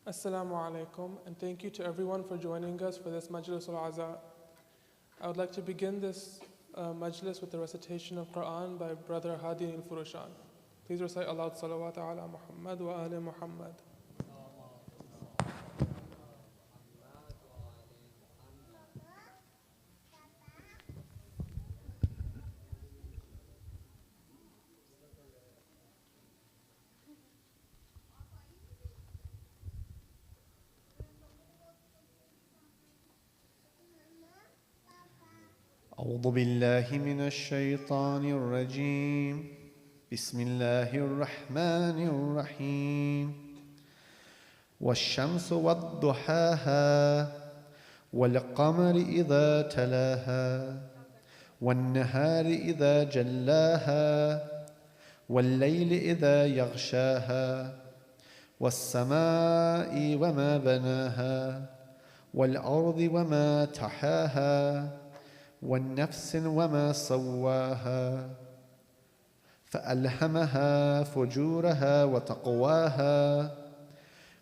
Assalamu alaikum, and thank you to everyone for joining us for this Majlis al-Aza. I would like to begin this Majlis with the recitation of Quran by Brother Hadi al-Furushan. Please recite aloud salawat ala Muhammad wa ali Muhammad. أعوذ بالله من الشيطان الرجيم بسم الله الرحمن الرحيم والشمس والضحاها والقمر إذا تلاها والنهار إذا جلاها والليل إذا يغشاها والسماء وما بناها والأرض وما طحاها والنفس وما سواها فألهمها فجورها وتقواها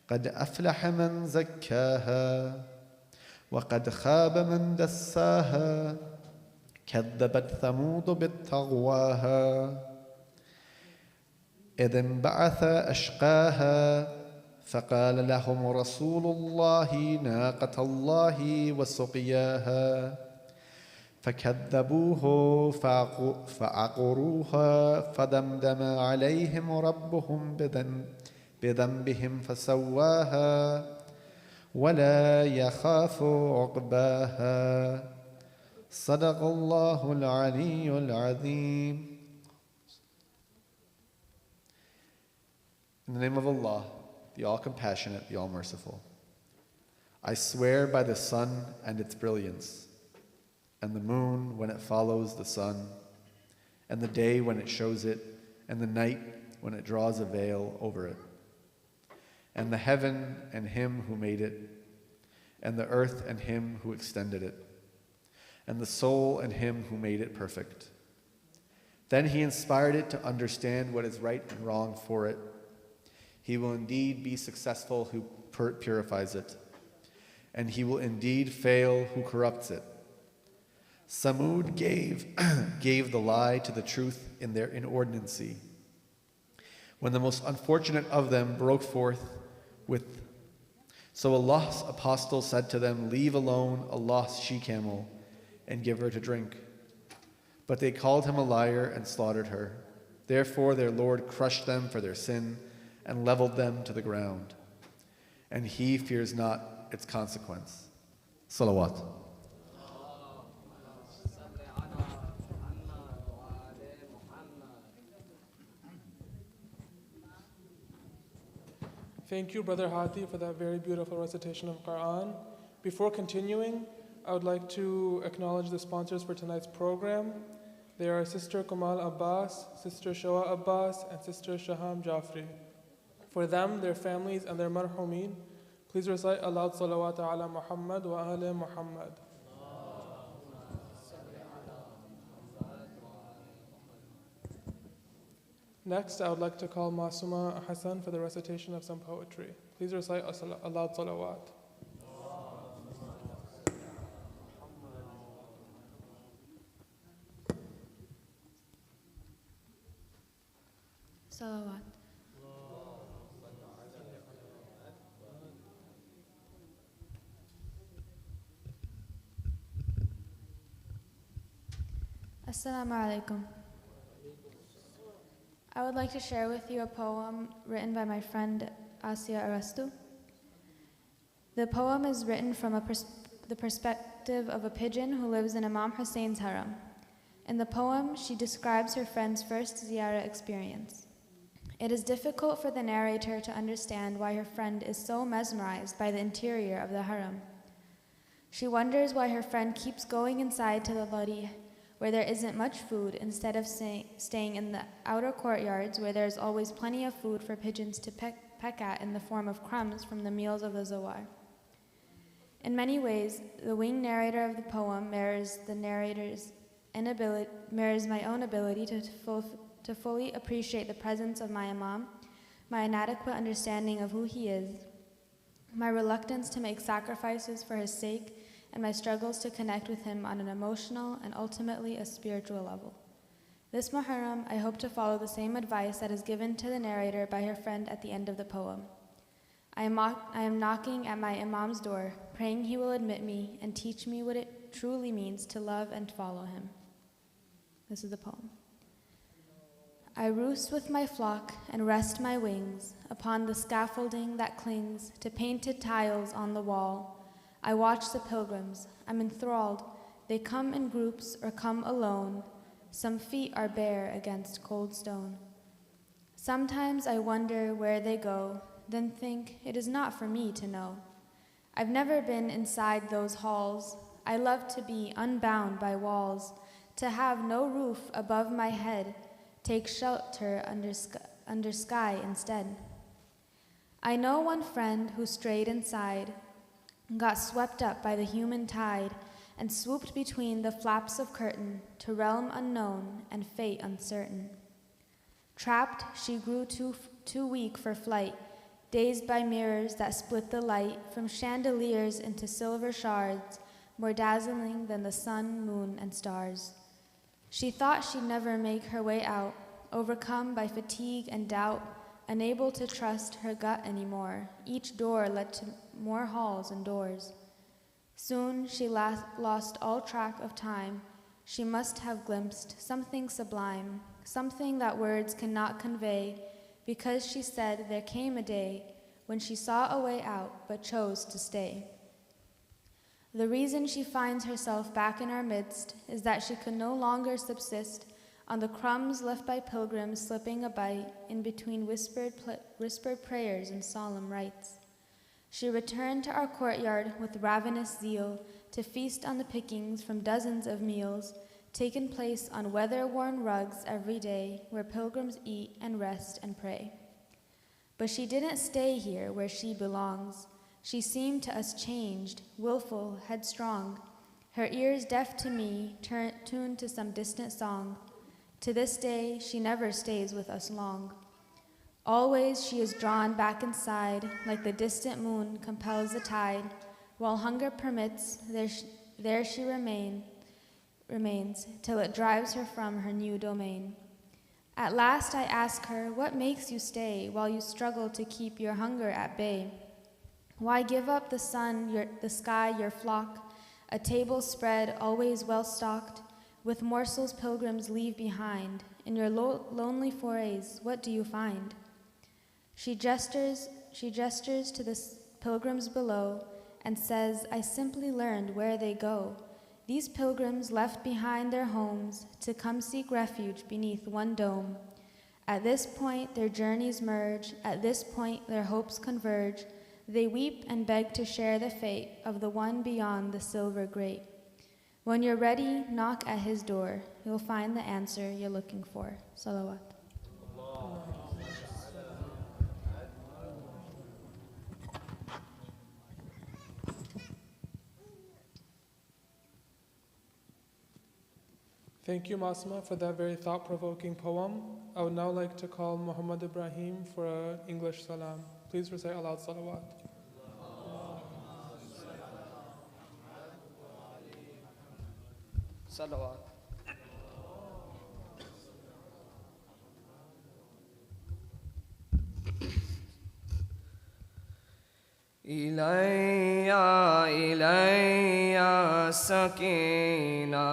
قد أفلح من زكاها وقد خاب من دساها كذبت ثمود بالطغواها إذ انبعث أشقاها فقال لهم رسول الله ناقة الله وسقياها فكذبوه فعقروها فدمدم عليهم ربهم بذنبهم فسواها ولا يخاف عقباها صدق الله العلي العظيم. In the name of Allah, the All-Compassionate, the All-Merciful, I swear by the sun and its brilliance, and the moon when it follows the sun, and the day when it shows it, and the night when it draws a veil over it, and the heaven and him who made it, and the earth and him who extended it, and the soul and him who made it perfect. Then he inspired it to understand what is right and wrong for it. He will indeed be successful who purifies it, and he will indeed fail who corrupts it. Samud gave the lie to the truth in their inordinacy. When the most unfortunate of them broke forth with, so Allah's apostle said to them, leave alone Allah's she-camel and give her to drink. But they called him a liar and slaughtered her. Therefore their Lord crushed them for their sin and leveled them to the ground. And he fears not its consequence. Salawat. Thank you, Brother Hadi, for that very beautiful recitation of Quran. Before continuing, I would like to acknowledge the sponsors for tonight's program. They are Sister Kamal Abbas, Sister Shoa Abbas, and Sister Shaham Jafri. For them, their families, and their marhumeen, please recite aloud salawat ala Muhammad wa ali Muhammad. Next, I would like to call Masuma Hassan for the recitation of some poetry. Please recite aloud salawat. Salawat. Assalamu alaikum. I would like to share with you a poem written by my friend Asya Arastu. The poem is written from the perspective of a pigeon who lives in Imam Hussein's harem. In the poem, she describes her friend's first ziyarah experience. It is difficult for the narrator to understand why her friend is so mesmerized by the interior of the harem. She wonders why her friend keeps going inside to the lari, where there isn't much food, instead of staying in the outer courtyards where there's always plenty of food for pigeons to peck at in the form of crumbs from the meals of the zawar. In many ways, the winged narrator of the poem mirrors my own ability to fully appreciate the presence of my Imam, my inadequate understanding of who he is, my reluctance to make sacrifices for his sake, and my struggles to connect with him on an emotional and ultimately a spiritual level. This Muharram, I hope to follow the same advice that is given to the narrator by her friend at the end of the poem. I am knocking at my Imam's door, praying he will admit me and teach me what it truly means to love and follow him. This is the poem. I roost with my flock and rest my wings upon the scaffolding that clings to painted tiles on the wall. I watch the pilgrims, I'm enthralled. They come in groups or come alone. Some feet are bare against cold stone. Sometimes I wonder where they go, then think it is not for me to know. I've never been inside those halls. I love to be unbound by walls, to have no roof above my head, take shelter under sky instead. I know one friend who strayed inside, got swept up by the human tide, and swooped between the flaps of curtain to realm unknown and fate uncertain. Trapped, she grew too weak for flight, dazed by mirrors that split the light from chandeliers into silver shards, more dazzling than the sun, moon, and stars. She thought she'd never make her way out, overcome by fatigue and doubt, unable to trust her gut anymore. Each door led to more halls and doors. Soon she lost all track of time. She must have glimpsed something sublime, something that words cannot convey, because she said there came a day when she saw a way out but chose to stay. The reason she finds herself back in our midst is that she could no longer subsist on the crumbs left by pilgrims slipping a bite in between whispered prayers and solemn rites. She returned to our courtyard with ravenous zeal to feast on the pickings from dozens of meals taken place on weather-worn rugs every day where pilgrims eat and rest and pray. But she didn't stay here where she belongs. She seemed to us changed, willful, headstrong, her ears deaf to me, tuned to some distant song. To this day, she never stays with us long. Always she is drawn back inside, like the distant moon compels the tide. While hunger permits, there she remains, till it drives her from her new domain. At last I ask her, what makes you stay while you struggle to keep your hunger at bay? Why give up the sun, the sky, your flock, a table spread, always well-stocked, with morsels pilgrims leave behind? In your lonely forays, what do you find? She gestures to the pilgrims below and says, I simply learned where they go. These pilgrims left behind their homes to come seek refuge beneath one dome. At this point, their journeys merge. At this point, their hopes converge. They weep and beg to share the fate of the one beyond the silver grate. When you're ready, knock at his door. You'll find the answer you're looking for. Salawat. Thank you, Masma, for that very thought-provoking poem. I would now like to call Muhammad Ibrahim for an English salam. Please recite aloud salawat. Salawat. Ilayya, ilayya sakina.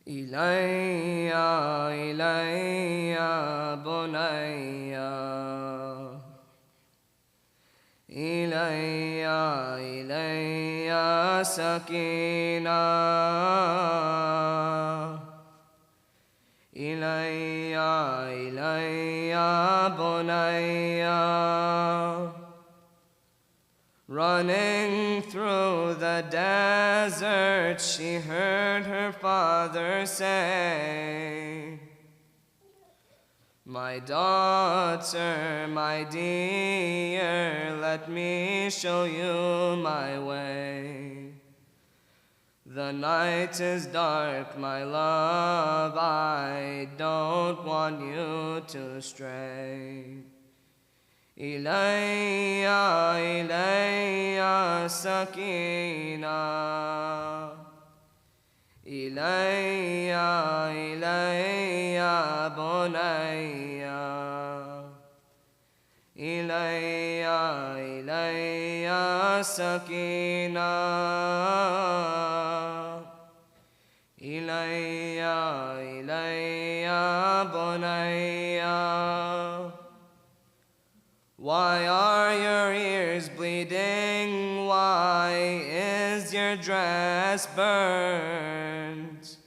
Ilayya, ilayya bunayya. Ilayya, ilayya sakina. Ilayya, ilayya bunayya. Running through the desert, she heard her father say, my daughter, my dear, let me show you my way. The night is dark, my love, I don't want you to stray. Ilayya, ilayya sakina. Ilayya, ilayya bunayya. Ilayya, ilayya sakina. Ilayya, ilayya bunayya. Why are your ears bleeding? Why is your dress burnt?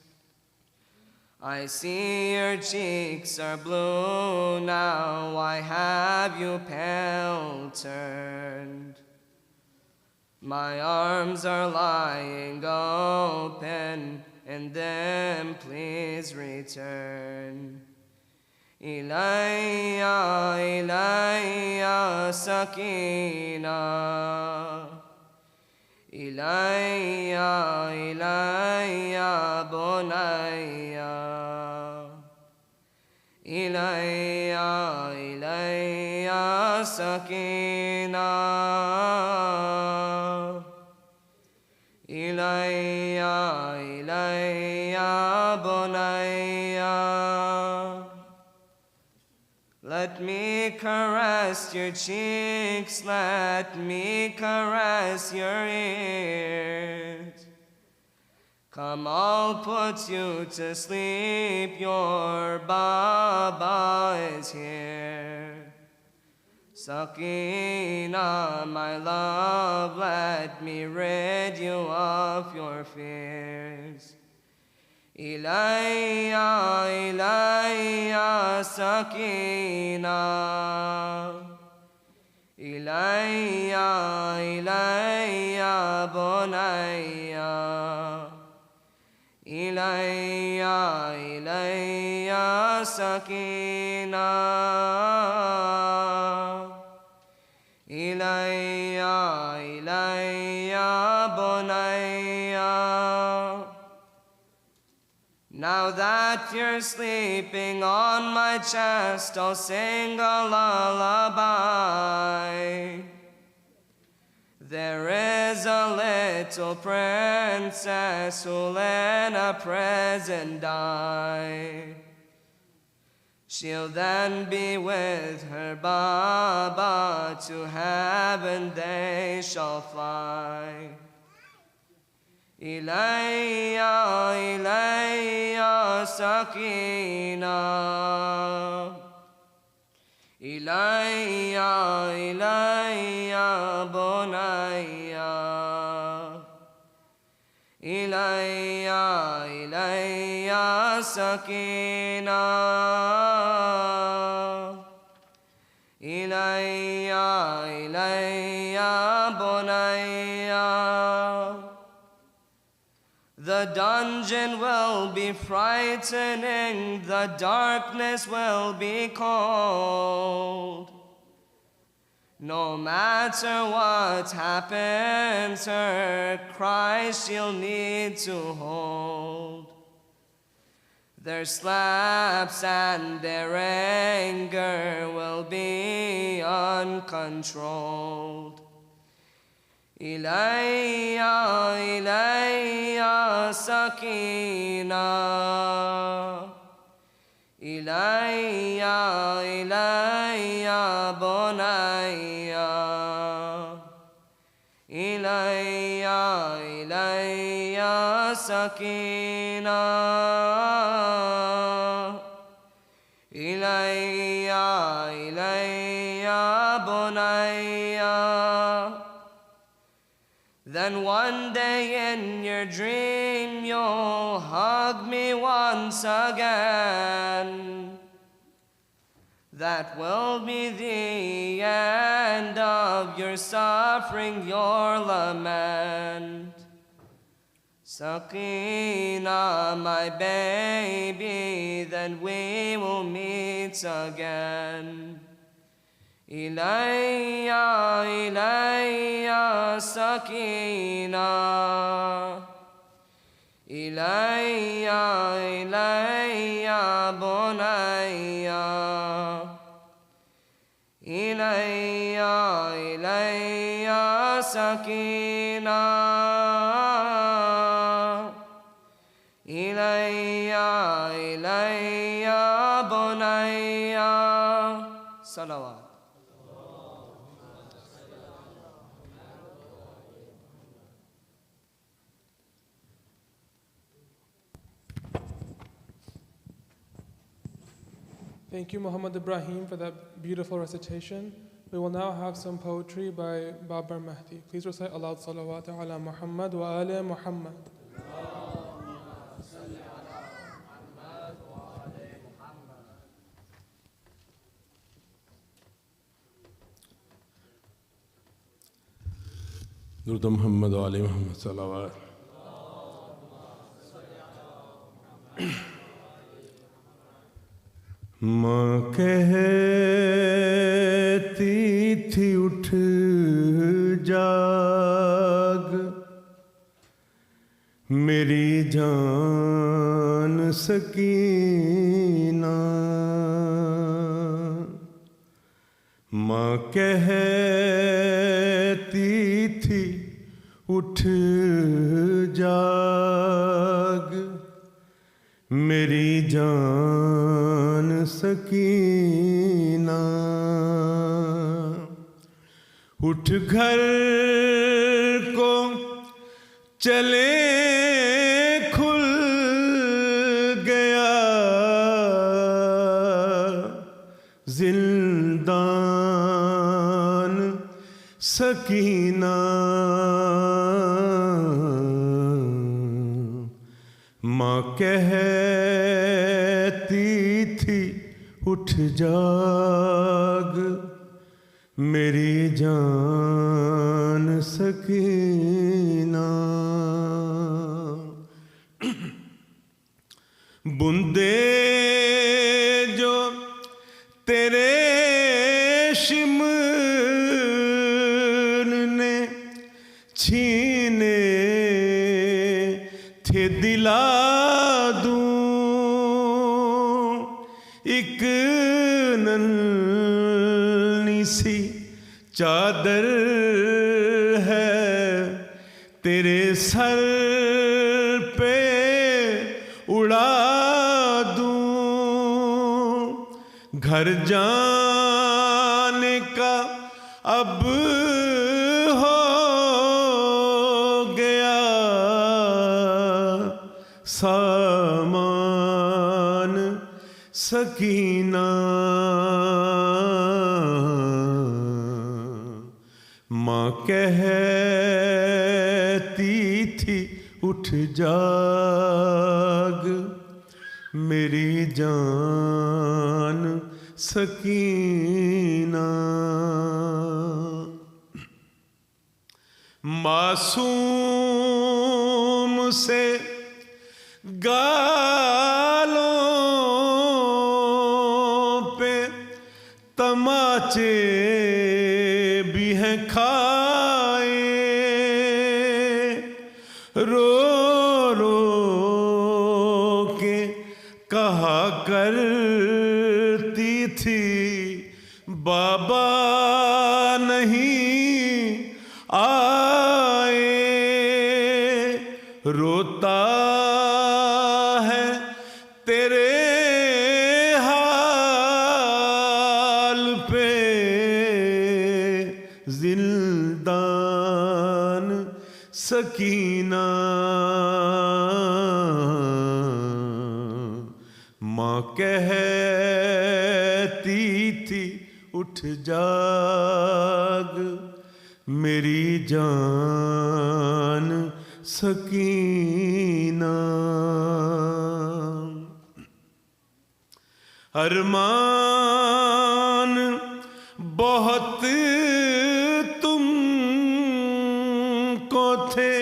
I see your cheeks are blue now. Why have you pale turned? My arms are lying open, in them please return. Ilayya, ilayya sakina. Ilayya, ilayya bunayya. Ilayya, ilayya sakina. Ilayya, ilayya bunayya. Let me caress your cheeks, let me caress your ears. Come, I'll put you to sleep, your Baba is here. Sakina, my love, let me rid you of your fears. Ilayya, ilayya sakina. Ilayya, ilayya bunayya. Ilayya, ilayya sakina. Ilayya, ilayya bunayya. Now that you're sleeping on my chest, I'll sing a lullaby. There is a little princess who'll in a present die. She'll then be with her Baba, to heaven they shall fly. Ilayya, ilayya sakina. Ilayya, ilayya bunayya. Ilayya, ilayya sakina. Ilayya, ilayya bunayya. The dungeon will be frightening, the darkness will be cold. No matter what happens, her Christ she'll need to hold. Their slaps and their anger will be uncontrolled. Ilayya, ilayya sakina. Ilayya, ilayya bunayya. Ilayya, ilayya sakina. Ilayya, ilayya bunayya. Then one day in your dream you'll hug me once again. That will be the end of your suffering, your lament. Sakina, my baby, then we will meet again. Ilayya, ilayya sakina. Ilayya, ilayya bunayya. Ilaiya Ilaiya Sakina Ilaiya Ilaiya बुनैया Salawat. Thank you, Muhammad Ibrahim, for that beautiful recitation. We will now have some poetry by Babar Mahdi. Please recite aloud salawat ala Muhammad wa ala Muhammad. दुरूद मोहम्मद व आले मोहम्मद सल्लल्लाहु माँ कहती थी उठ जाग मेरी जान सकीना माँ कहती थी उठ जाग मेरी जान सकीना उठ घर को चले खुल गया जिंदान सकीना माँ कहती थी उठ जाग मेरी जान सकीना बूंदे जो तेरे शिमर ने छीने थे दिला एक नन्ही सी चादर है तेरे सर पे उड़ा दूं घर जाने का अब हो गया सामान सकीना माँ कहती थी उठ जाग मेरी जान सकीना मासूम से गालों पे तमाचे भी हैं खाए रो रो के कहा करती थी बाबा नहीं आए रोता है तेरे हाल पे जिंदान सकीना माँ कहती थी उठ जाग मेरी जान सकीना अरमान बहुत तुमको थे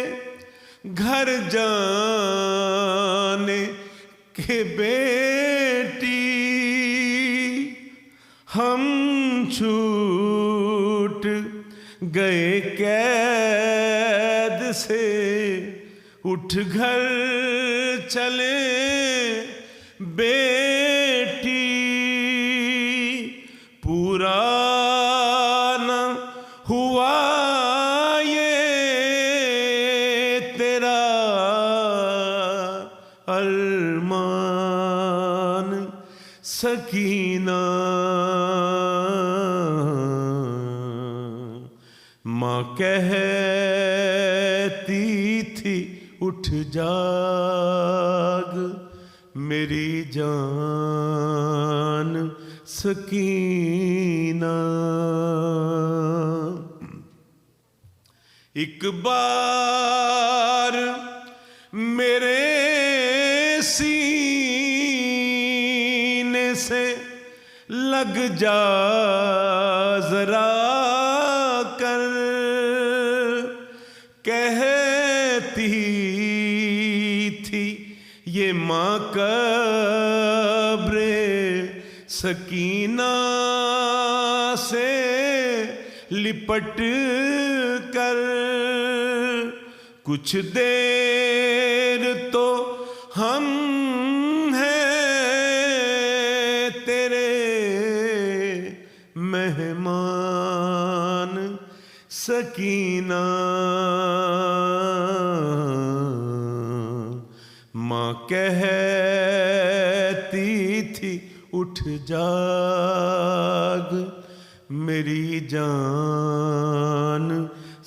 घर जाने के बेटी हम छूट गए कैद से उठ घर चले बेटी पूरा न हुआ ये तेरा अरमान सकीना। माँ कहती थी उठ जाग मेरी जान सकीना। एक बार मेरे सीने से लग जा जरा कर, कहती थी ये माँ कब्रे सकीना से लिपट कर। कुछ देर तो हम हैं तेरे मेहमान सकीना। माँ कहती थी उठ जाग मेरी जान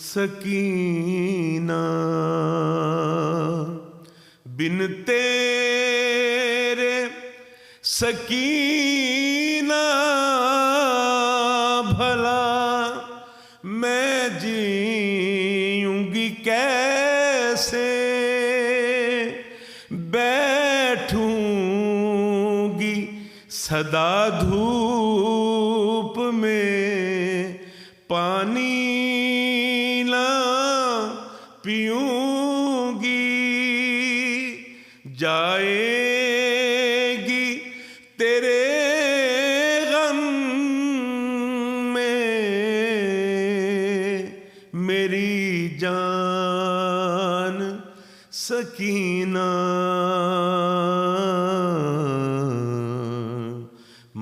सकीना। बिन तेरे सकीना भला मैं जीऊंगी कैसे, बैठूंगी सदा धूप में पानी ना पीऊंगी। जाएगी तेरे गम में मेरी जान सकीना।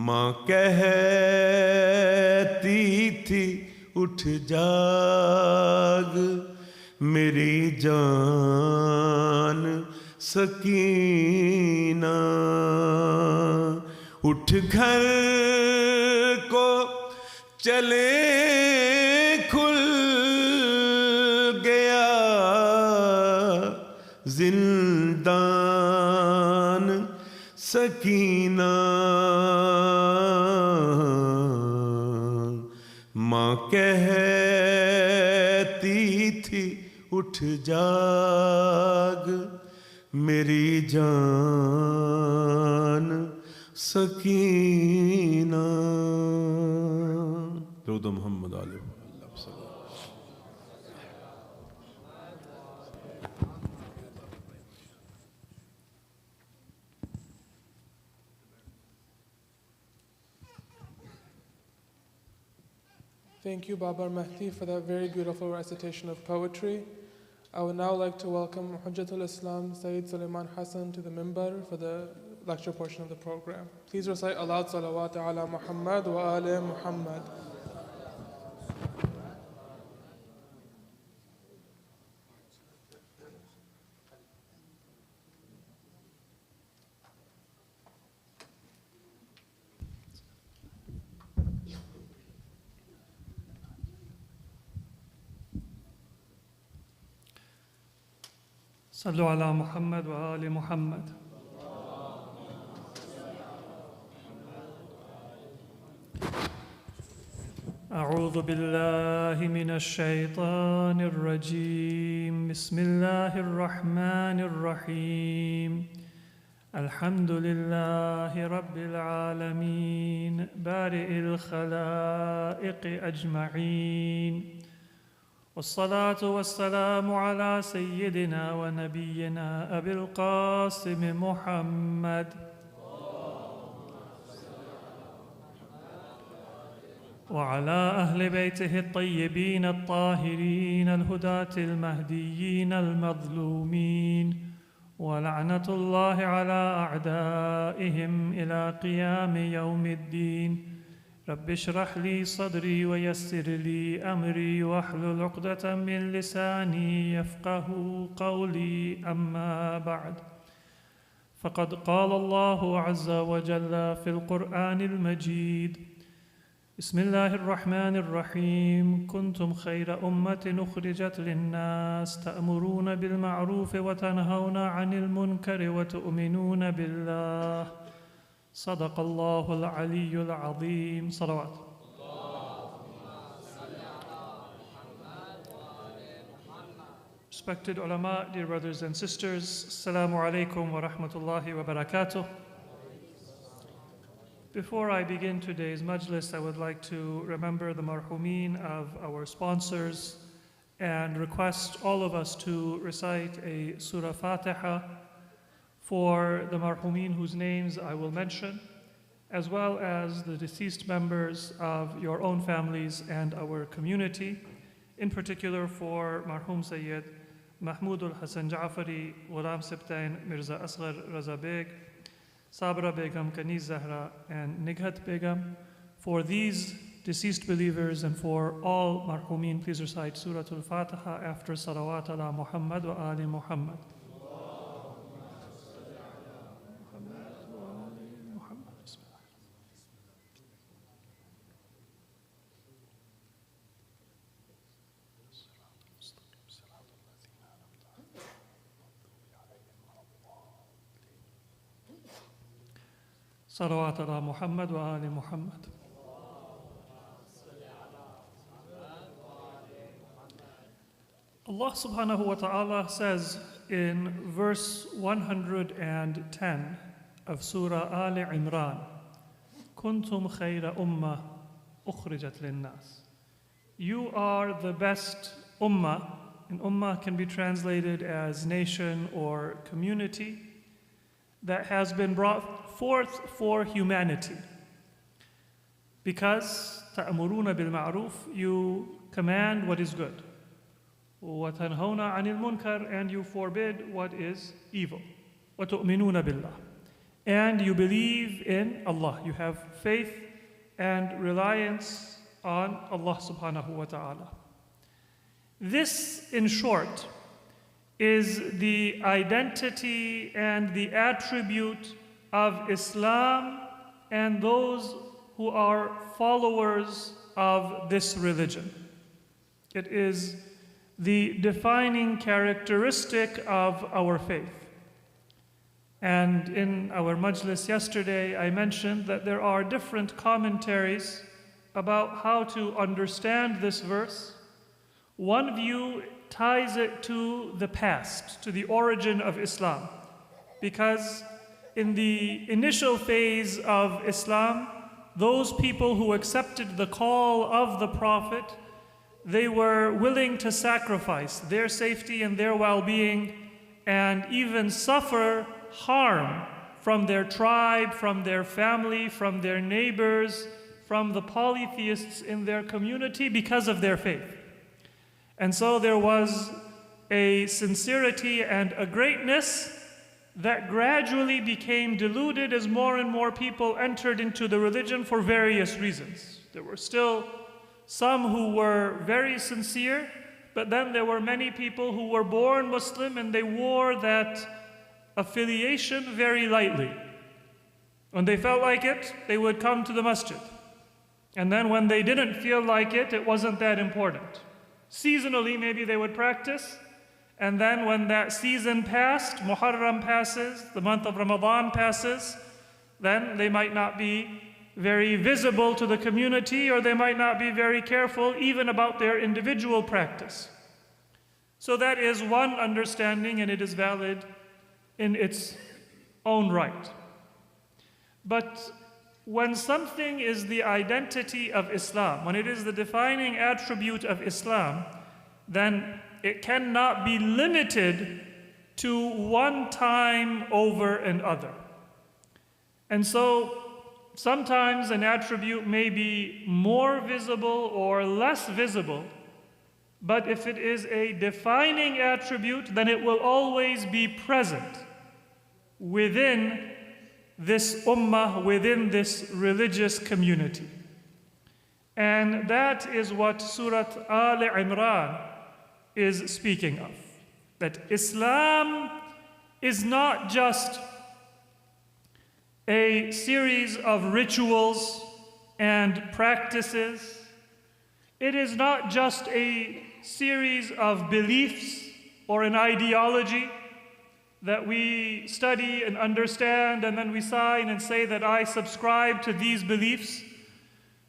माँ कहती थी उठ जाग मेरी जान सकीना। उठ घर को चले खुल गया जिंदान सकीना। माँ कहती थी उठ जाग मेरी जान सकीना। दुरूद मोहम्मद अलैहि वसल्लम। Thank you, Babar Mahdi, for that very beautiful recitation of poetry. I would now like to welcome Hujjatul Islam, Sayyid Sulayman Hassan, to the mimbar for the lecture portion of the program. Please recite aloud salawat ala Muhammad wa ali Muhammad. صلوا على محمد وآل محمد. أعوذ بالله من الشيطان الرجيم. بسم الله الرحمن الرحيم. الحمد لله رب العالمين بارئ الخلائق أجمعين، والصلاة والسلام على سيدنا ونبينا أبي القاسم محمد وعلى أهل بيته الطيبين الطاهرين الهداة المهديين المظلومين، ولعنة الله على أعدائهم إلى قيام يوم الدين. رب اشرح لي صدري ويسر لي أمري واحلل عقدة من لساني يفقه قولي أما بعد فقد قال الله عز وجل في القرآن المجيد بسم الله الرحمن الرحيم كنتم خير أمة أخرجت للناس تأمرون بالمعروف وتنهون عن المنكر وتؤمنون بالله صدق الله العلي العظيم صلوات. Respected ulama, dear brothers and sisters, Assalamu alaikum wa rahmatullahi wa barakatuh. Before I begin today's Majlis, I would like to remember the marhumeen of our sponsors and request all of us to recite a Surah Fatiha for the marhumeen whose names I will mention, as well as the deceased members of your own families and our community, in particular for marhum Sayyid Mahmoud al-Hassan Ja'fari, Ghulam Sibtain, Mirza Asghar Raza Beg, Sabra Begum, Kaniz Zahra, and Nighat Begum. For these deceased believers and for all marhumeen, please recite Surah Al-Fatiha after Salawat ala Muhammad wa Ali Muhammad. صلوات على محمد وآل محمد. Allah subhanahu wa ta'ala says in verse 110 of Surah Ali Imran, Kuntum khayra ummah ukhrijat linnas. You are the best ummah, and ummah can be translated as nation or community, that has been brought forth for humanity. Because ta'amuruna bil ma'ruf, you command what is good. Wa tanhawna 'anil munkar, and you forbid what is evil. Wa tu'minuna billah, and you believe in Allah. You have faith and reliance on Allah subhanahu wa ta'ala. This, in short, is the identity and the attribute of Islam and those who are followers of this religion. It is the defining characteristic of our faith. And in our Majlis yesterday, I mentioned that there are different commentaries about how to understand this verse. One view ties it to the past, to the origin of Islam, because in the initial phase of Islam, those people who accepted the call of the Prophet, they were willing to sacrifice their safety and their well-being and even suffer harm from their tribe, from their family, from their neighbors, from the polytheists in their community because of their faith. And so there was a sincerity and a greatness that gradually became diluted as more and more people entered into the religion for various reasons. There were still some who were very sincere, but then there were many people who were born Muslim and they wore that affiliation very lightly. When they felt like it, they would come to the masjid. And then when they didn't feel like it wasn't that important. Seasonally, maybe they would practice, and then when that season passed, Muharram passes, the month of Ramadan passes, then they might not be very visible to the community, or they might not be very careful even about their individual practice. So that is one understanding, and it is valid in its own right. But when something is the identity of Islam, when it is the defining attribute of Islam, then it cannot be limited to one time over another. And so sometimes an attribute may be more visible or less visible, but if it is a defining attribute, then it will always be present within this ummah, within this religious community. And that is what Surah Al-Imran is speaking of. That Islam is not just a series of rituals and practices. It is not just a series of beliefs or an ideology that we study and understand and then we sign and say that I subscribe to these beliefs,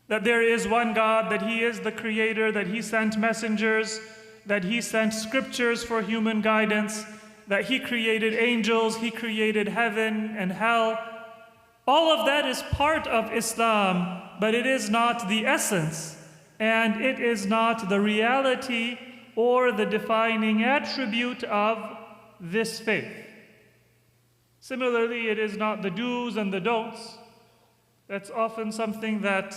that there is one God, that He is the Creator, that He sent messengers, that He sent scriptures for human guidance, that He created angels, He created heaven and hell. All of that is part of Islam, but it is not the essence, and it is not the reality or the defining attribute of this faith. Similarly, it is not the do's and the don'ts. That's often something that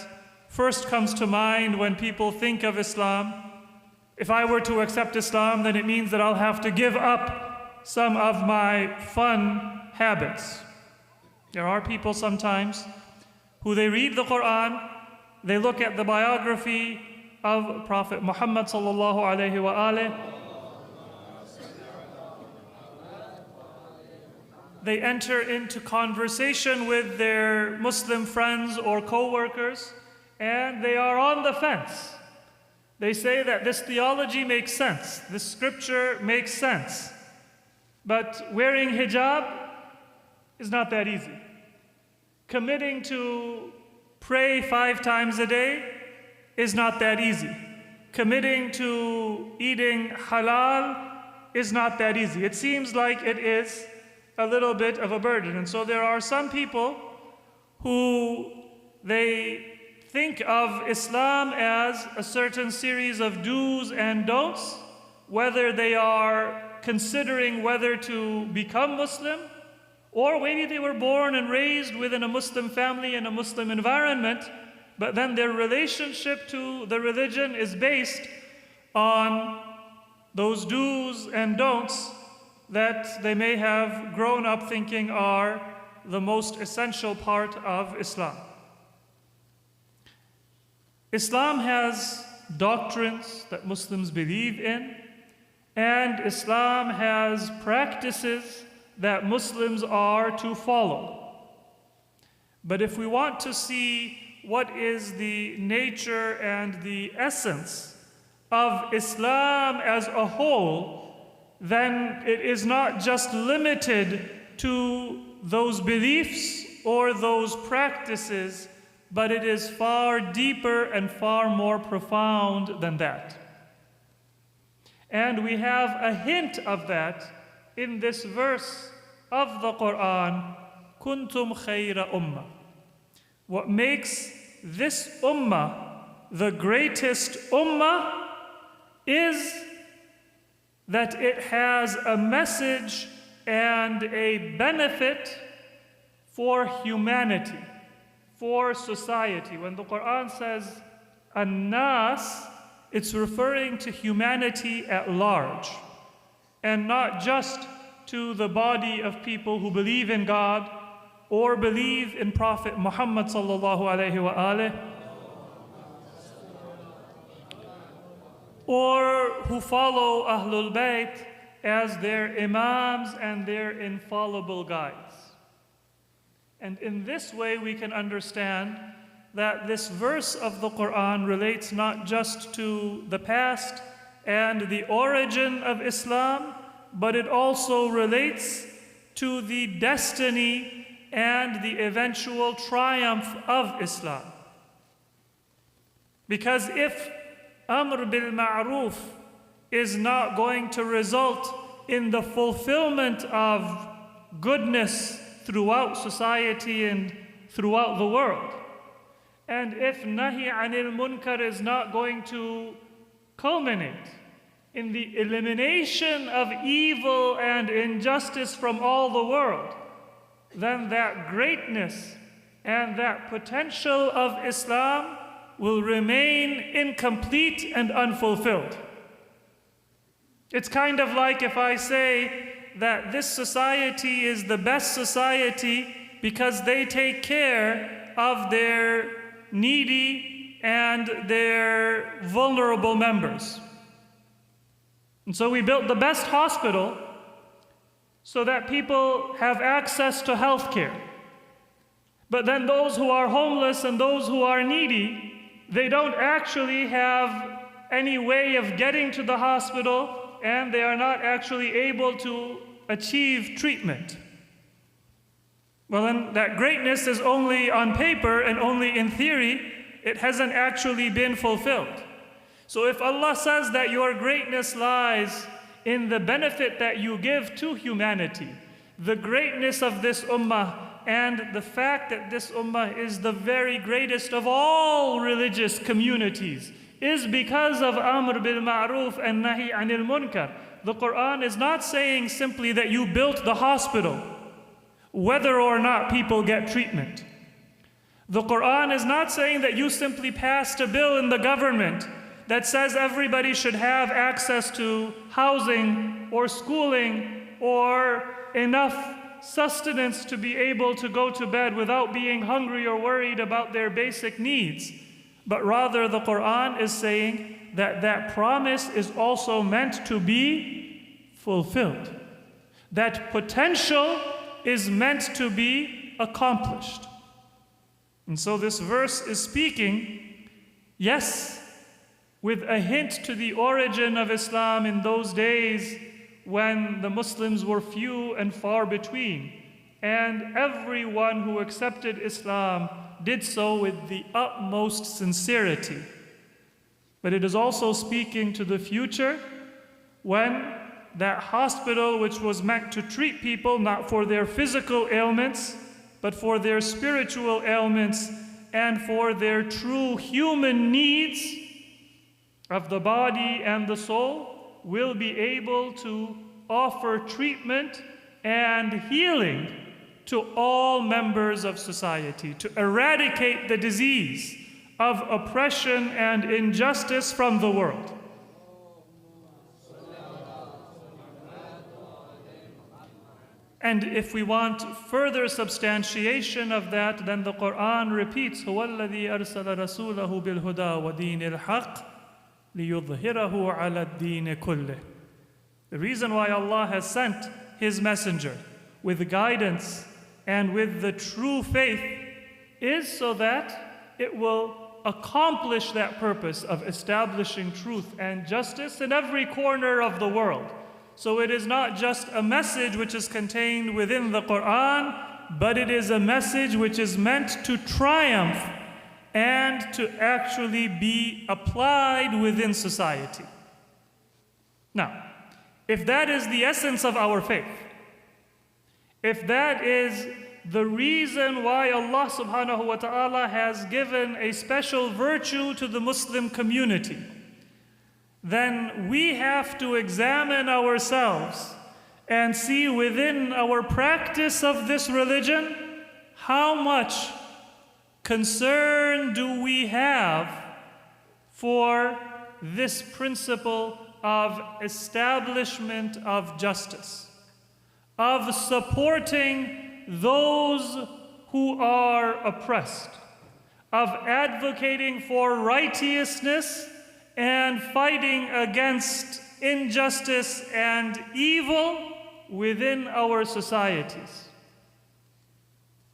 first comes to mind when people think of Islam. If I were to accept Islam, then it means that I'll have to give up some of my fun habits. There are people sometimes who they read the Quran, they look at the biography of Prophet Muhammad sallallahu alaihi wa they enter into conversation with their Muslim friends or co-workers, and they are on the fence. They say that this theology makes sense, this scripture makes sense, but wearing hijab is not that easy. Committing to pray 5 times a day is not that easy. Committing to eating halal is not that easy. It seems like it is a little bit of a burden. And so there are some people who they think of Islam as a certain series of do's and don'ts, whether they are considering whether to become Muslim, or maybe they were born and raised within a Muslim family in a Muslim environment, but then their relationship to the religion is based on those do's and don'ts that they may have grown up thinking are the most essential part of Islam. Islam has doctrines that Muslims believe in, and Islam has practices that Muslims are to follow. But if we want to see what is the nature and the essence of Islam as a whole, then it is not just limited to those beliefs or those practices, but it is far deeper and far more profound than that. And we have a hint of that in this verse of the Quran, Kuntum khayra ummah. What makes this ummah the greatest ummah is that it has a message and a benefit for humanity, for society. When the Quran says an-nas, it's referring to humanity at large, and not just to the body of people who believe in God or believe in Prophet Muhammad sallallahu alaihi wa alihi, or who follow Ahlul Bayt as their imams and their infallible guides. And in this way we can understand that this verse of the Quran relates not just to the past and the origin of Islam, but it also relates to the destiny and the eventual triumph of Islam. Because if Amr bil Ma'ruf is not going to result in the fulfillment of goodness throughout society and throughout the world, and if Nahi anil Munkar is not going to culminate in the elimination of evil and injustice from all the world, then that greatness and that potential of Islam will remain incomplete and unfulfilled. It's kind of like if I say that this society is the best society because they take care of their needy and their vulnerable members. And so we built the best hospital so that people have access to health care. But then those who are homeless and those who are needy, they don't actually have any way of getting to the hospital, and they are not actually able to achieve treatment. Well, then that greatness is only on paper and only in theory. It hasn't actually been fulfilled. So if Allah says that your greatness lies in the benefit that you give to humanity, the greatness of this ummah, and the fact that this ummah is the very greatest of all religious communities, is because of Amr bil Ma'ruf and Nahi anil Munkar. The Quran is not saying simply that you built the hospital, whether or not people get treatment. The Quran is not saying that you simply passed a bill in the government that says everybody should have access to housing or schooling or enough sustenance to be able to go to bed without being hungry or worried about their basic needs. But rather the Quran is saying that that promise is also meant to be fulfilled. That potential is meant to be accomplished. And so this verse is speaking, yes, with a hint to the origin of Islam in those days when the Muslims were few and far between, and everyone who accepted Islam did so with the utmost sincerity. But it is also speaking to the future when that hospital, which was meant to treat people not for their physical ailments, but for their spiritual ailments and for their true human needs of the body and the soul, will be able to offer treatment and healing to all members of society, to eradicate the disease of oppression and injustice from the world. And if we want further substantiation of that, then the Quran repeats, هُوَ الَّذِي أَرْسَلَ رَسُولَهُ بِالْهُدَى وَدِينِ الْحَقِّ لِيُظْهِرَهُ عَلَى الدِّينِ كُلِّهِ. The reason why Allah has sent His messenger with guidance and with the true faith is so that it will accomplish that purpose of establishing truth and justice in every corner of the world. So it is not just a message which is contained within the Quran, but it is a message which is meant to triumph and to actually be applied within society. Now, if that is the essence of our faith, if that is the reason why Allah subhanahu wa ta'ala has given a special virtue to the Muslim community, then we have to examine ourselves and see within our practice of this religion how much concern do we have for this principle of establishment of justice, of supporting those who are oppressed, of advocating for righteousness and fighting against injustice and evil within our societies.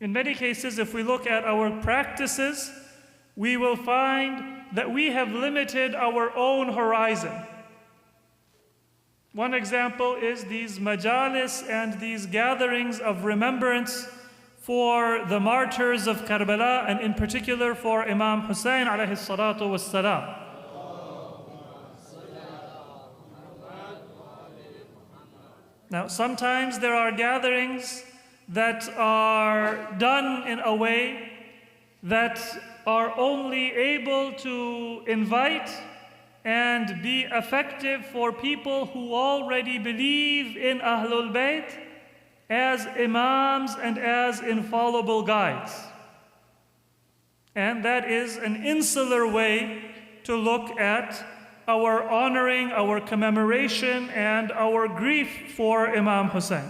In many cases, if we look at our practices, we will find that we have limited our own horizon. One example is these Majlis and these gatherings of remembrance for the martyrs of Karbala, and in particular for Imam Hassan alayhi salatu wassalam. Now, sometimes there are gatherings that are done in a way that are only able to invite and be effective for people who already believe in Ahlul Bayt as imams and as infallible guides. And that is an insular way to look at our honoring, our commemoration, and our grief for Imam Hussein.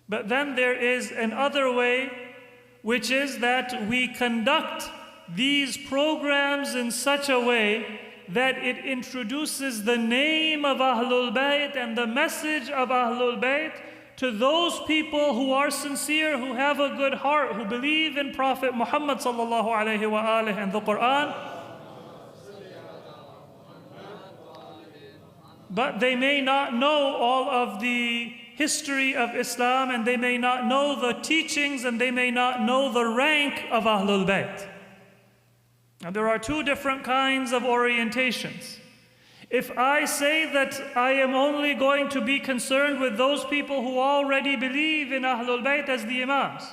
But then there is another way, which is that we conduct these programs in such a way that it introduces the name of Ahlul Bayt and the message of Ahlul Bayt to those people who are sincere, who have a good heart, who believe in Prophet Muhammad sallallahu alaihi wasallam and the Quran. But they may not know all of the history of Islam, and they may not know the teachings, and they may not know the rank of Ahlul Bayt. Now there are two different kinds of orientations. If I say that I am only going to be concerned with those people who already believe in Ahlul Bayt as the Imams,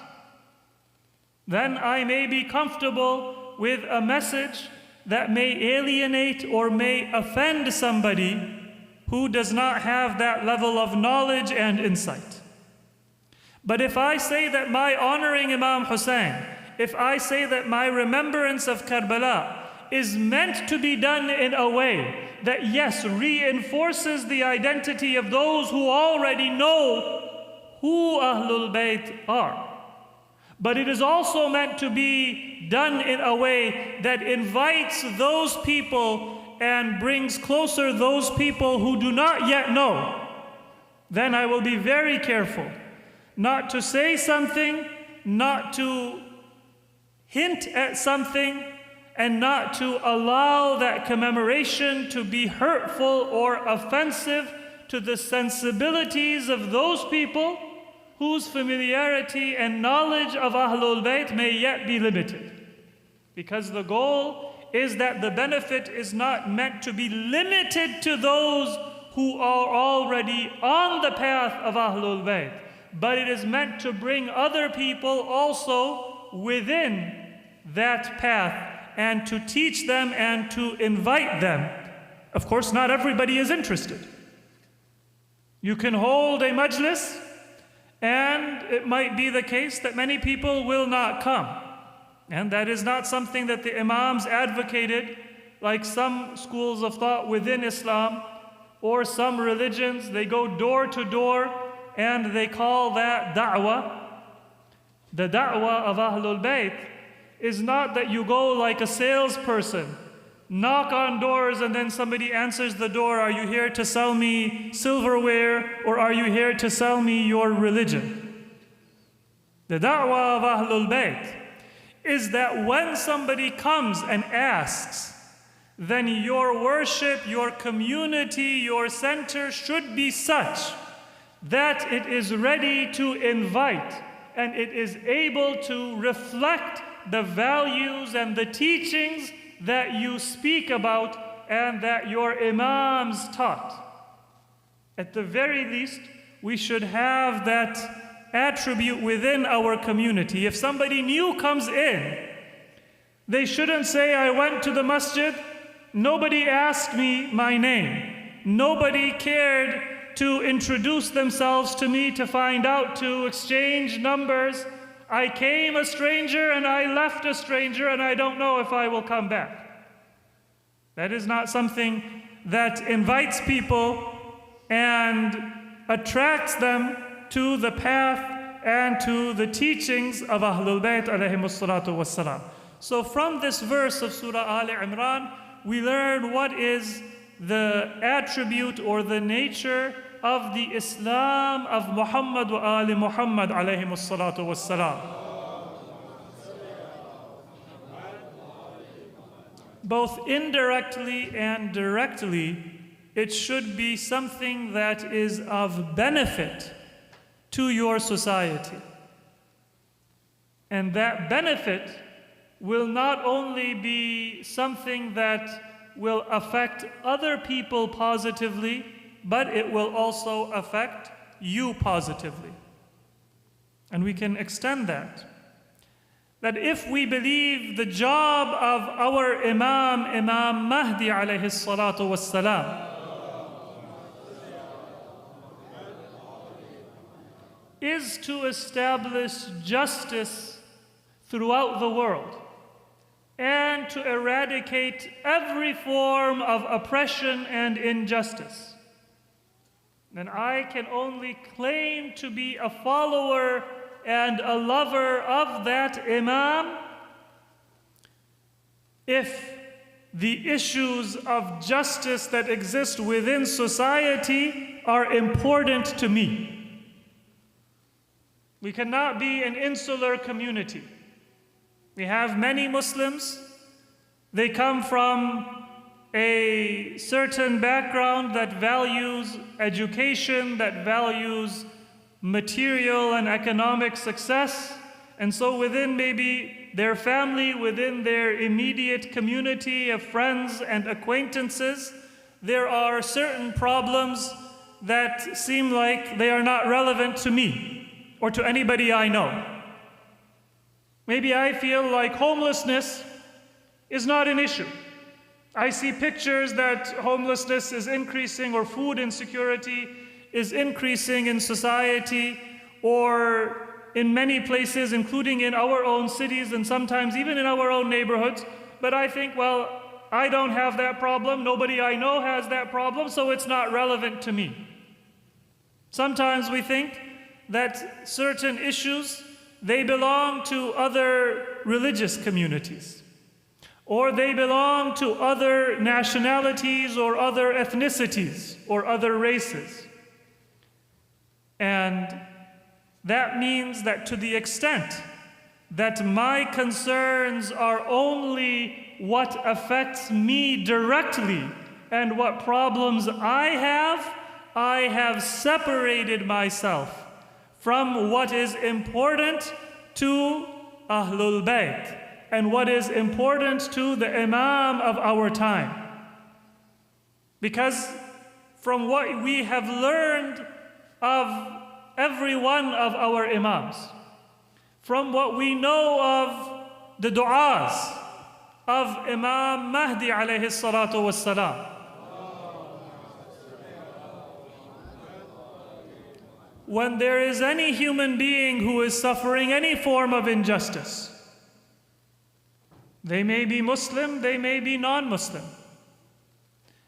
then I may be comfortable with a message that may alienate or may offend somebody who does not have that level of knowledge and insight. But if I say that my honoring Imam Hussein, if I say that my remembrance of Karbala is meant to be done in a way that, yes, reinforces the identity of those who already know who Ahlul Bayt are, but it is also meant to be done in a way that invites those people and brings closer those people who do not yet know, then I will be very careful not to say something, not to hint at something, and not to allow that commemoration to be hurtful or offensive to the sensibilities of those people whose familiarity and knowledge of Ahlul Bayt may yet be limited. Because the goal is that the benefit is not meant to be limited to those who are already on the path of Ahlul Bayt, but it is meant to bring other people also within that path and to teach them and to invite them. Of course, not everybody is interested. You can hold a majlis, and it might be the case that many people will not come. And that is not something that the Imams advocated, like some schools of thought within Islam or some religions. They go door to door and they call that da'wah. The da'wah of Ahlul Bayt is not that you go like a salesperson, knock on doors, and then somebody answers the door. Are you here to sell me silverware, or are you here to sell me your religion? The da'wah of Ahlul Bayt is that when somebody comes and asks, then your worship, your community, your center should be such that it is ready to invite and it is able to reflect the values and the teachings that you speak about and that your Imams taught. At the very least, we should have that attribute within our community. If somebody new comes in, they shouldn't say, I went to the masjid, nobody asked me my name, nobody cared to introduce themselves to me, to find out, to exchange numbers. I came a stranger and I left a stranger, and I don't know if I will come back. That is not something that invites people and attracts them to the path and to the teachings of Ahlul Bayt alayhimus salatu wassalam. So from this verse of Surah Al Imran, we learn what is the attribute or the nature of the Islam of Muhammad wa Ali Muhammad alayhimus salatu wassalam. Both indirectly and directly, it should be something that is of benefit to your society. And that benefit will not only be something that will affect other people positively, but it will also affect you positively. And we can extend that. That if we believe the job of our Imam Mahdi alayhi salatu wassalam, is to establish justice throughout the world and to eradicate every form of oppression and injustice, then I can only claim to be a follower and a lover of that Imam if the issues of justice that exist within society are important to me. We cannot be an insular community. We have many Muslims. They come from a certain background that values education, that values material and economic success. And so within maybe their family, within their immediate community of friends and acquaintances, there are certain problems that seem like they are not relevant to me or to anybody I know. Maybe I feel like homelessness is not an issue. I see pictures that homelessness is increasing or food insecurity is increasing in society or in many places, including in our own cities and sometimes even in our own neighborhoods. But I think, well, I don't have that problem. Nobody I know has that problem, so it's not relevant to me. Sometimes we think that certain issues, they belong to other religious communities, or they belong to other nationalities or other ethnicities or other races. And that means that to the extent that my concerns are only what affects me directly and what problems I have separated myself from what is important to Ahlul Bayt and what is important to the Imam of our time. Because from what we have learned of every one of our Imams, from what we know of the du'as of Imam Mahdi alayhi salatu wassalam, when there is any human being who is suffering any form of injustice, they may be Muslim, they may be non-Muslim,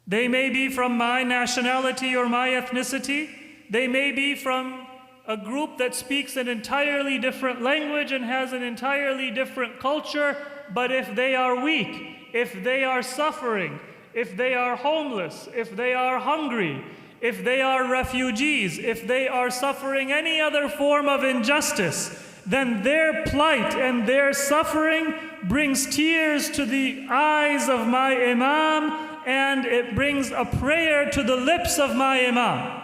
they may be from my nationality or my ethnicity, they may be from a group that speaks an entirely different language and has an entirely different culture, but if they are weak, if they are suffering, if they are homeless, if they are hungry, if they are refugees, if they are suffering any other form of injustice, then their plight and their suffering brings tears to the eyes of my Imam, and it brings a prayer to the lips of my Imam.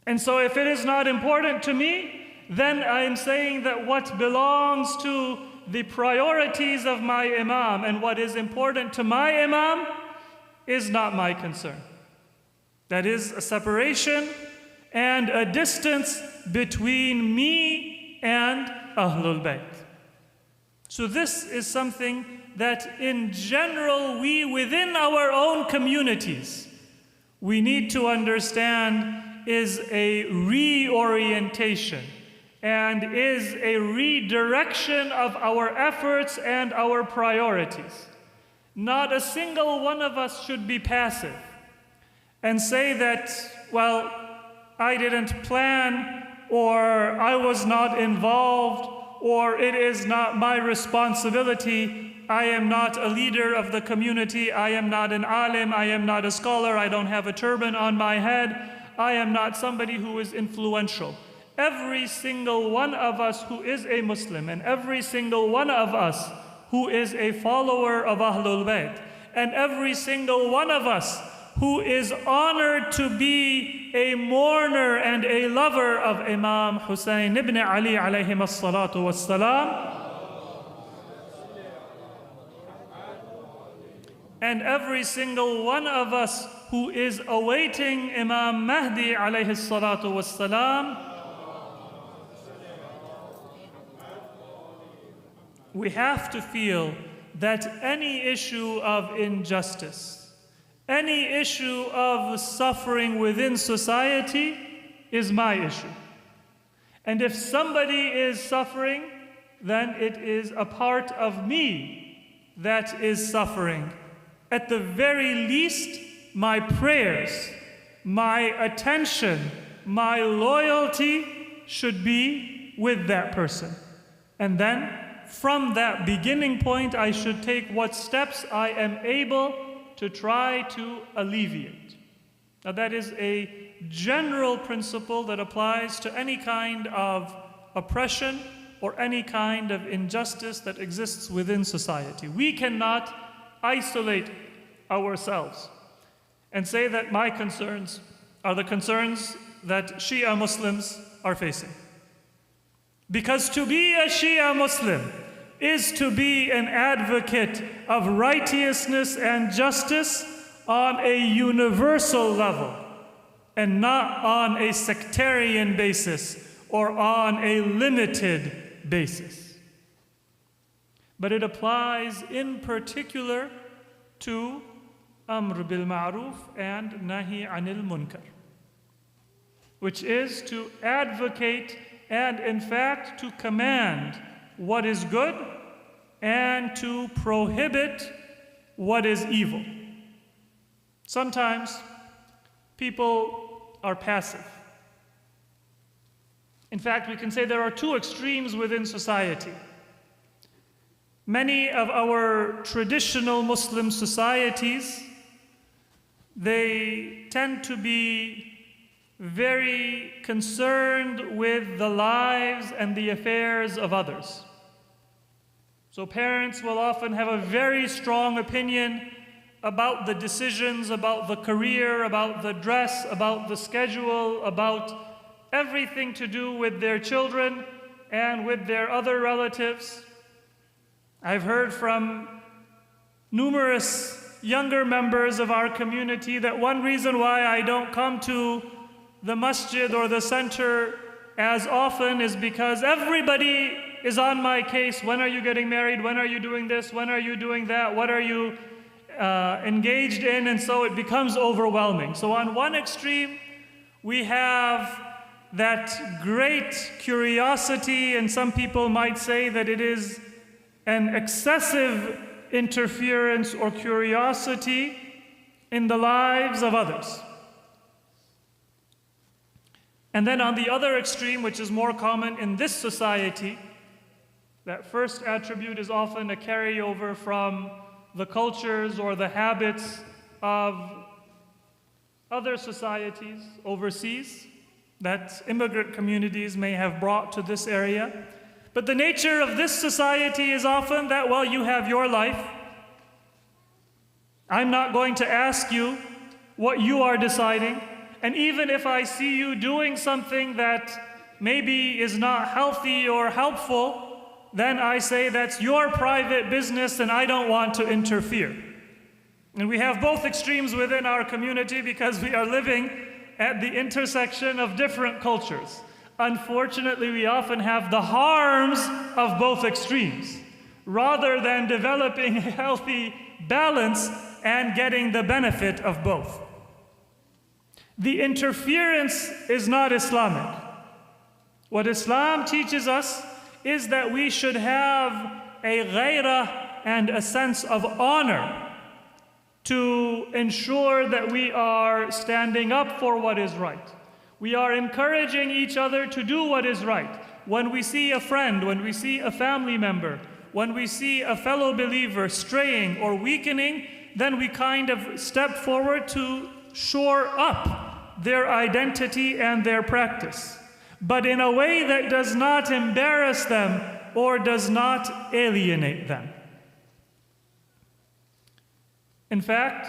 And so if it is not important to me, then I am saying that what belongs to the priorities of my Imam and what is important to my Imam is not my concern. That is a separation and a distance between me and Ahlul Bayt. So this is something that in general we within our own communities, we need to understand is a reorientation and is a redirection of our efforts and our priorities. Not a single one of us should be passive and say that, well, I didn't plan, or I was not involved, or it is not my responsibility. I am not a leader of the community. I am not an alim. I am not a scholar. I don't have a turban on my head. I am not somebody who is influential. Every single one of us who is a Muslim, and every single one of us who is a follower of Ahlul Bayt, and every single one of us who is honored to be a mourner and a lover of Imam Hussein ibn Ali alayhim as-salatu was-salam, and every single one of us who is awaiting Imam Mahdi alayhi salatu was-salam, we have to feel that any issue of injustice, any issue of suffering within society is my issue. And if somebody is suffering, then it is a part of me that is suffering. At the very least, my prayers, my attention, my loyalty should be with that person. And then from that beginning point, I should take what steps I am able to try to alleviate. Now, that is a general principle that applies to any kind of oppression or any kind of injustice that exists within society. We cannot isolate ourselves and say that my concerns are the concerns that Shia Muslims are facing. Because to be a Shia Muslim is to be an advocate of righteousness and justice on a universal level and not on a sectarian basis or on a limited basis. But it applies in particular to Amr bil Ma'ruf and Nahi Anil Munkar, which is to advocate and in fact to command what is good and to prohibit what is evil. Sometimes people are passive. In fact, we can say there are two extremes within society. Many of our traditional Muslim societies, they tend to be very concerned with the lives and the affairs of others. So parents will often have a very strong opinion about the decisions, about the career, about the dress, about the schedule, about everything to do with their children and with their other relatives. I've heard from numerous younger members of our community that one reason why I don't come to the masjid or the center as often is because everybody is on my case. When are you getting married? When are you doing this? When are you doing that? What are you engaged in? And so it becomes overwhelming. So on one extreme, we have that great curiosity, and some people might say that it is an excessive interference or curiosity in the lives of others. And then on the other extreme, which is more common in this society, that first attribute is often a carryover from the cultures or the habits of other societies overseas that immigrant communities may have brought to this area. But the nature of this society is often that, well, you have your life. I'm not going to ask you what you are deciding. And even if I see you doing something that maybe is not healthy or helpful, then I say that's your private business and I don't want to interfere. And we have both extremes within our community because we are living at the intersection of different cultures. Unfortunately, we often have the harms of both extremes, rather than developing a healthy balance and getting the benefit of both. The interference is not Islamic. What Islam teaches us is that we should have a ghairah and a sense of honor to ensure that we are standing up for what is right. We are encouraging each other to do what is right. When we see a friend, when we see a family member, when we see a fellow believer straying or weakening, then we kind of step forward to shore up their identity and their practice, but in a way that does not embarrass them or does not alienate them. In fact,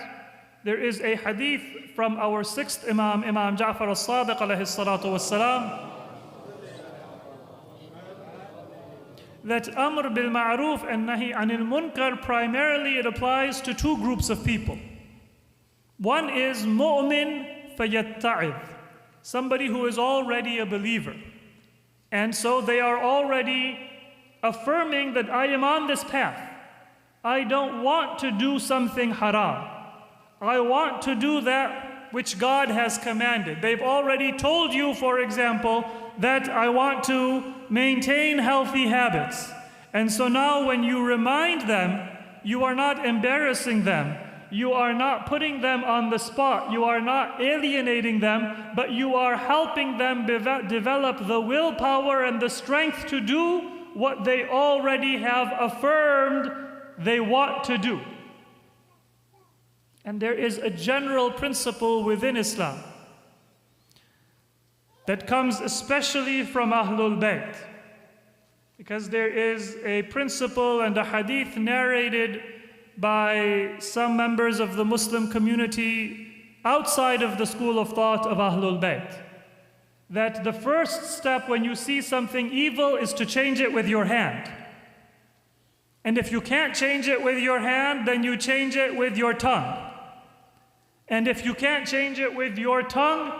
there is a hadith from our sixth Imam, Imam Ja'far al-Sadiq alayhi salatu wassalam, that Amr bil Ma'ruf and Nahi Anil Munkar, primarily it applies to two groups of people. One is mu'min fayatta'id, somebody who is already a believer. And so they are already affirming that I am on this path. I don't want to do something haram. I want to do that which God has commanded. They've already told you, for example, that I want to maintain healthy habits. And so now when you remind them, you are not embarrassing them. You are not putting them on the spot. You are not alienating them, but you are helping them develop the willpower and the strength to do what they already have affirmed they want to do. And there is a general principle within Islam that comes especially from Ahlul Bayt, because there is a principle and a hadith narrated by some members of the Muslim community outside of the school of thought of Ahlul Bayt, that the first step when you see something evil is to change it with your hand. And if you can't change it with your hand, then you change it with your tongue. And if you can't change it with your tongue,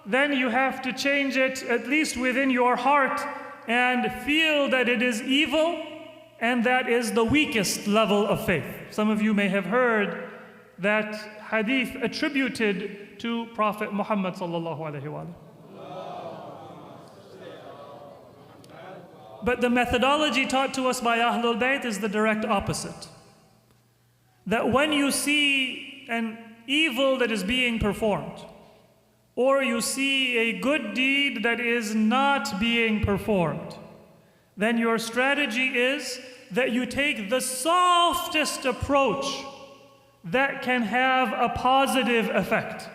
then you have to change it at least within your heart and feel that it is evil, and that is the weakest level of faith. Some of you may have heard that hadith attributed to Prophet Muhammad sallallahu alaihi wasallam. But the methodology taught to us by Ahlul Bayt is the direct opposite. That when you see an evil that is being performed, or you see a good deed that is not being performed, then your strategy is that you take the softest approach that can have a positive effect.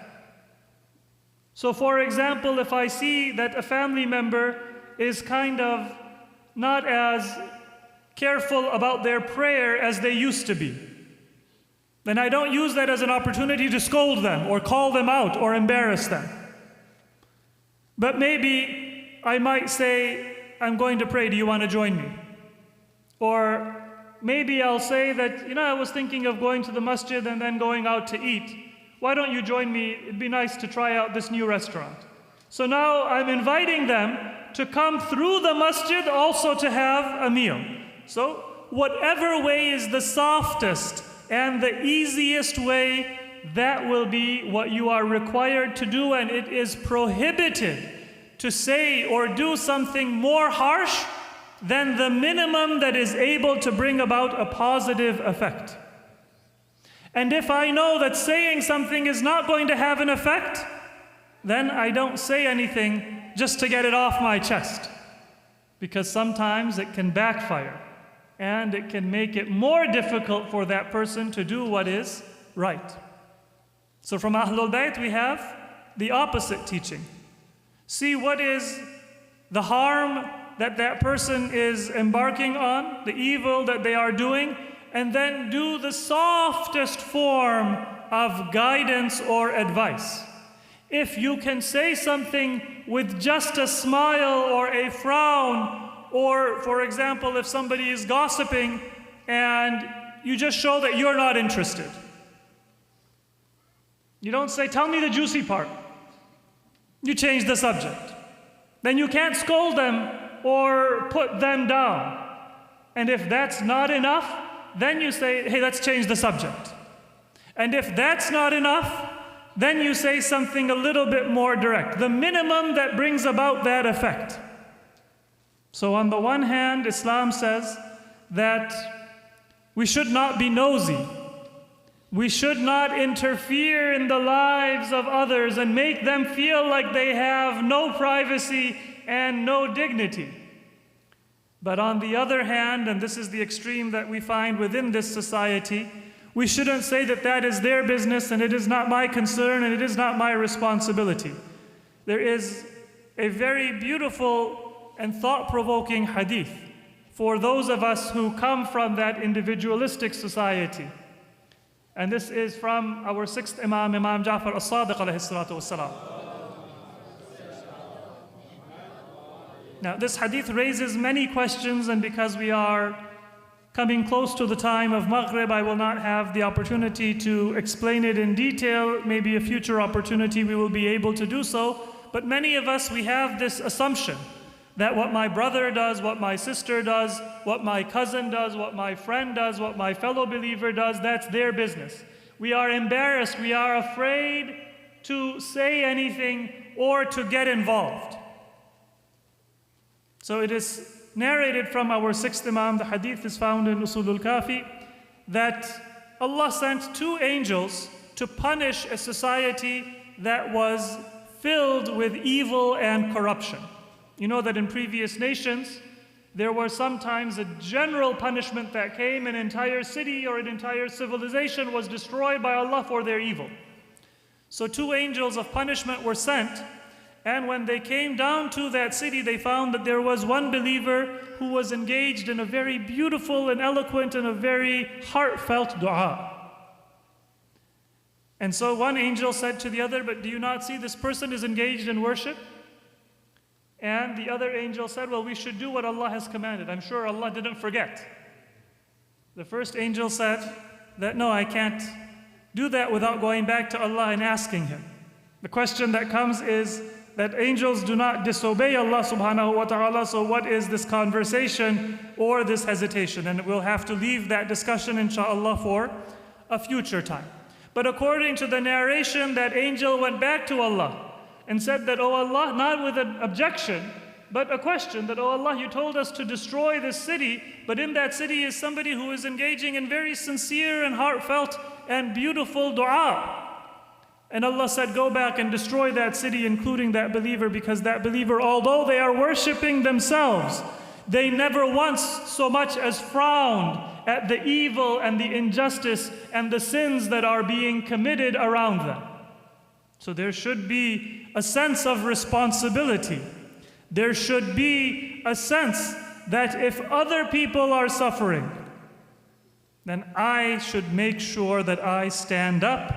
So for example, if I see that a family member is kind of not as careful about their prayer as they used to be, then I don't use that as an opportunity to scold them or call them out or embarrass them. But maybe I might say, I'm going to pray, do you want to join me? Or maybe I'll say that, I was thinking of going to the masjid and then going out to eat. Why don't you join me? It'd be nice to try out this new restaurant. So now I'm inviting them to come through the masjid also to have a meal. So whatever way is the softest and the easiest way, that will be what you are required to do, and it is prohibited to say or do something more harsh than the minimum that is able to bring about a positive effect. And if I know that saying something is not going to have an effect, then I don't say anything just to get it off my chest, because sometimes it can backfire and it can make it more difficult for that person to do what is right. So from Ahlul Bayt we have the opposite teaching. See what is the harm that that person is embarking on, the evil that they are doing, and then do the softest form of guidance or advice. If you can say something with just a smile or a frown, or for example, if somebody is gossiping and you just show that you're not interested. You don't say, tell me the juicy part. You change the subject. Then you can't scold them or put them down. And if that's not enough, then you say, hey, let's change the subject. And if that's not enough, then you say something a little bit more direct, the minimum that brings about that effect. So on the one hand, Islam says that we should not be nosy. We should not interfere in the lives of others and make them feel like they have no privacy and no dignity. But on the other hand, and this is the extreme that we find within this society, we shouldn't say that that is their business and it is not my concern and it is not my responsibility. There is a very beautiful and thought-provoking hadith for those of us who come from that individualistic society. And this is from our sixth Imam, Imam Ja'far al-Sadiq alayhi salatu wassalam. Now this hadith raises many questions, and because we are coming close to the time of Maghrib, I will not have the opportunity to explain it in detail. Maybe a future opportunity we will be able to do so. But many of us, we have this assumption that what my brother does, what my sister does, what my cousin does, what my friend does, what my fellow believer does, that's their business. We are embarrassed, we are afraid to say anything or to get involved. So it is narrated from our sixth Imam, the hadith is found in Usulul Kafi, that Allah sent two angels to punish a society that was filled with evil and corruption. You know that in previous nations, there were sometimes a general punishment that came, an entire city or an entire civilization was destroyed by Allah for their evil. So 2 angels of punishment were sent, and when they came down to that city, they found that there was one believer who was engaged in a very beautiful and eloquent and a very heartfelt dua. And so one angel said to the other, "But do you not see this person is engaged in worship?" And the other angel said, "Well, we should do what Allah has commanded. I'm sure Allah didn't forget." The first angel said that, "No, I can't do that without going back to Allah and asking Him." The question that comes is that angels do not disobey Allah subhanahu wa ta'ala, so what is this conversation or this hesitation? And we'll have to leave that discussion, inshallah, for a future time. But according to the narration, that angel went back to Allah and said that, "Oh Allah," not with an objection, but a question, that, "Oh Allah, you told us to destroy this city, but in that city is somebody who is engaging in very sincere and heartfelt and beautiful dua." And Allah said, "Go back and destroy that city, including that believer, because that believer, although they are worshiping themselves, they never once so much as frowned at the evil and the injustice and the sins that are being committed around them." So there should be a sense of responsibility. There should be a sense that if other people are suffering, then I should make sure that I stand up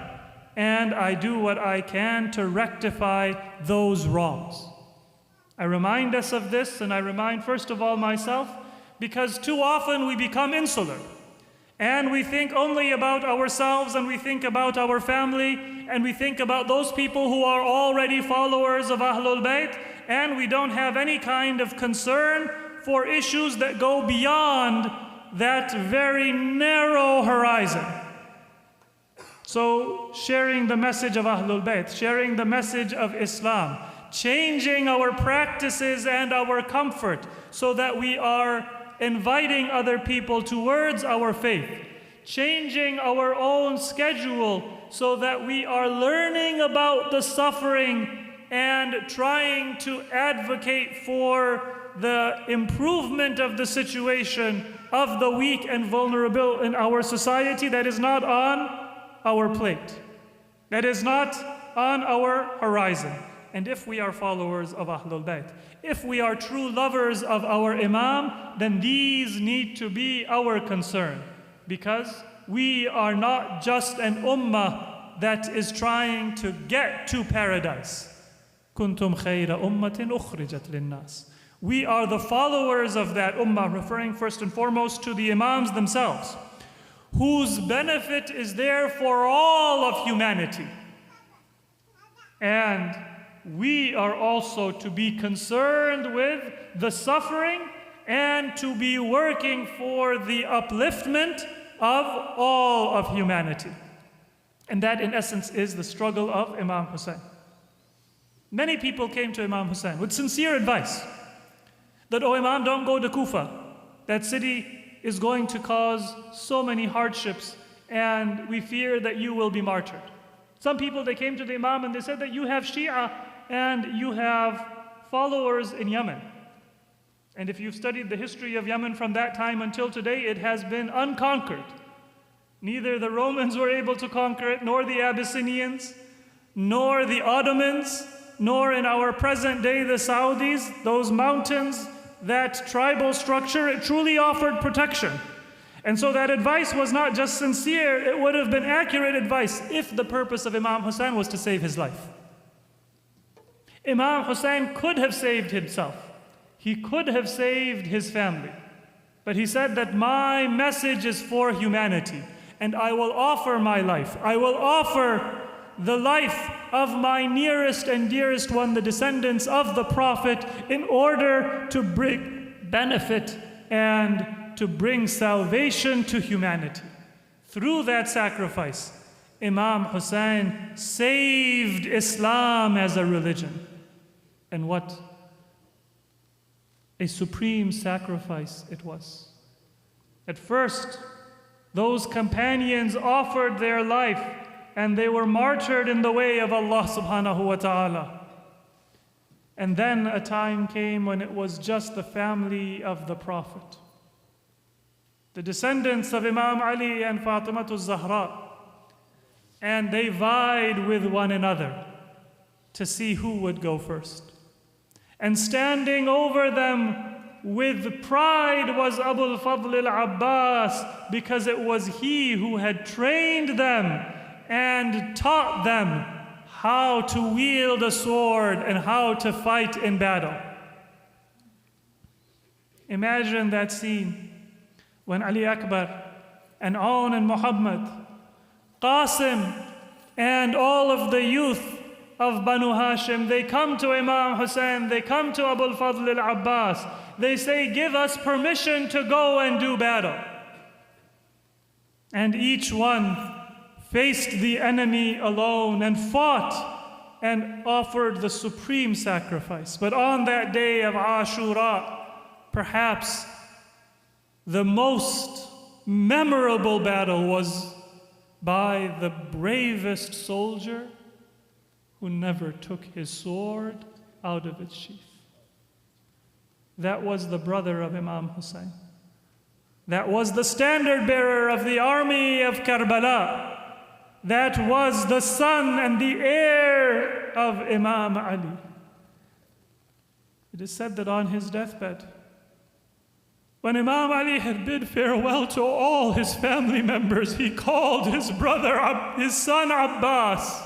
and I do what I can to rectify those wrongs. I remind us of this, and I remind first of all myself, because too often we become insular and we think only about ourselves, and we think about our family, and we think about those people who are already followers of Ahlul Bayt, and we don't have any kind of concern for issues that go beyond that very narrow horizon. So sharing the message of Ahlul Bayt, sharing the message of Islam, changing our practices and our comfort so that we are inviting other people towards our faith, changing our own schedule so that we are learning about the suffering and trying to advocate for the improvement of the situation of the weak and vulnerable in our society. That is not on our plate. That is not on our horizon. And if we are followers of Ahlul Bayt, if we are true lovers of our Imam, then these need to be our concern, because we are not just an ummah that is trying to get to paradise. Kuntum khayra ummatin ukhrijat linnas. We are the followers of that ummah, referring first and foremost to the Imams themselves, whose benefit is there for all of humanity. And we are also to be concerned with the suffering and to be working for the upliftment of all of humanity. And that, in essence, is the struggle of Imam Hussein. Many people came to Imam Hussein with sincere advice that, "Oh Imam, don't go to Kufa. That city is going to cause so many hardships, and we fear that you will be martyred." Some people, they came to the Imam and they said that you have Shia and you have followers in Yemen. And if you've studied the history of Yemen from that time until today, it has been unconquered. Neither the Romans were able to conquer it, nor the Abyssinians, nor the Ottomans, nor in our present day the Saudis. Those mountains, that tribal structure, it truly offered protection. And so that advice was not just sincere, it would have been accurate advice if the purpose of Imam Hussein was to save his life. Imam Hussein could have saved himself. He could have saved his family. But he said that my message is for humanity, and I will offer my life. I will offer the life of my nearest and dearest one, the descendants of the Prophet, in order to bring benefit and to bring salvation to humanity. Through that sacrifice, Imam Hussein saved Islam as a religion. And what a supreme sacrifice it was. At first, those companions offered their life and they were martyred in the way of Allah subhanahu wa ta'ala. And then a time came when it was just the family of the Prophet, the descendants of Imam Ali and Fatima Zahra, and they vied with one another to see who would go first. And standing over them with pride was Abu al-Fadl al-Abbas, because it was he who had trained them and taught them how to wield a sword and how to fight in battle. Imagine that scene when Ali Akbar and Aun and Muhammad, Qasim and all of the youth of Banu Hashim, they come to Imam Hussein, they come to Abu al-Fadl al-Abbas, they say, give us permission to go and do battle. And each one faced the enemy alone and fought and offered the supreme sacrifice. But on that day of Ashura, perhaps the most memorable battle was by the bravest soldier who never took his sword out of its sheath. That was the brother of Imam Hussein. That was the standard bearer of the army of Karbala. That was the son and the heir of Imam Ali. It is said that on his deathbed, when Imam Ali had bid farewell to all his family members, he called his brother, his son Abbas,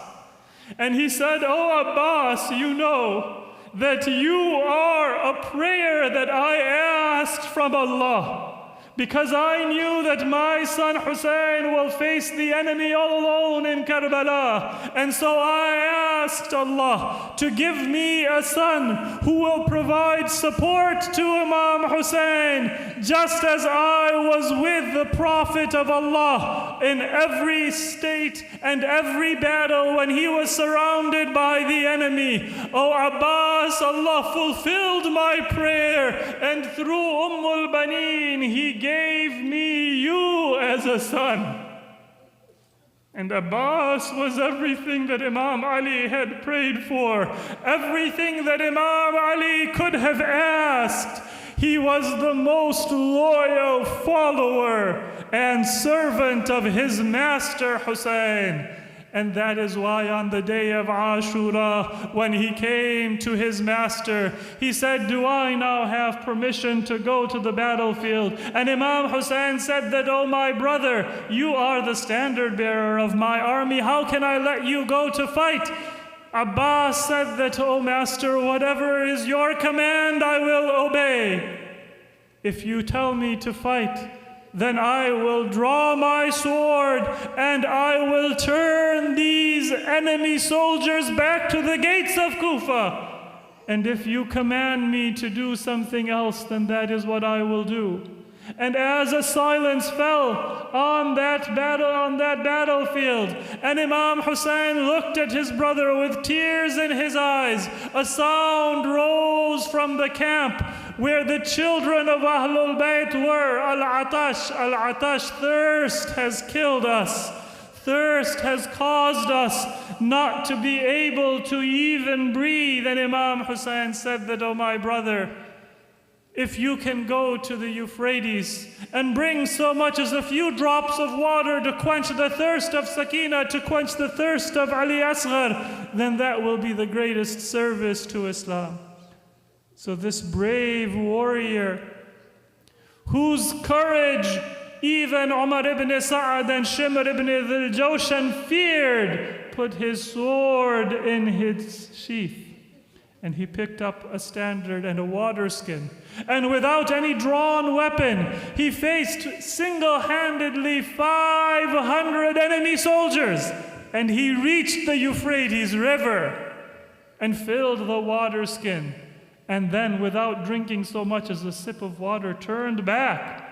and he said, "Oh Abbas, you know that you are a prayer that I asked from Allah, because I knew that my son Hussein will face the enemy all alone in Karbala. And so I asked Allah to give me a son who will provide support to Imam Hussein, just as I was with the Prophet of Allah in every state and every battle when he was surrounded by the enemy. Oh Abbas, Allah fulfilled my prayer, and through al-Banin, He gave me you as a son." And Abbas was everything that Imam Ali had prayed for, everything that Imam Ali could have asked. He was the most loyal follower and servant of his master Hussein. And that is why on the day of Ashura, when he came to his master, he said, "Do I now have permission to go to the battlefield?" And Imam Hussein said that, "Oh my brother, you are the standard bearer of my army. How can I let you go to fight?" Abbas said that, "Oh master, whatever is your command, I will obey. If you tell me to fight, then I will draw my sword and I will turn these enemy soldiers back to the gates of Kufa. And if you command me to do something else, then that is what I will do." And as a silence fell on that battlefield, and Imam Hussein looked at his brother with tears in his eyes, a sound rose from the camp where the children of Ahlul Bayt were. Al-Atash, Al-Atash, thirst has killed us. Thirst has caused us not to be able to even breathe. And Imam Hussein said that, "Oh my brother, if you can go to the Euphrates and bring so much as a few drops of water to quench the thirst of Sakina, to quench the thirst of al-Asr, then that will be the greatest service to Islam." So this brave warrior, whose courage even Umar ibn Sa'ad and Shimr ibn Dhil-Jawshan feared, put his sword in his sheath. And he picked up a standard and a water skin. And without any drawn weapon, he faced single-handedly 500 enemy soldiers. And he reached the Euphrates River and filled the water skin. And then, without drinking so much as a sip of water, turned back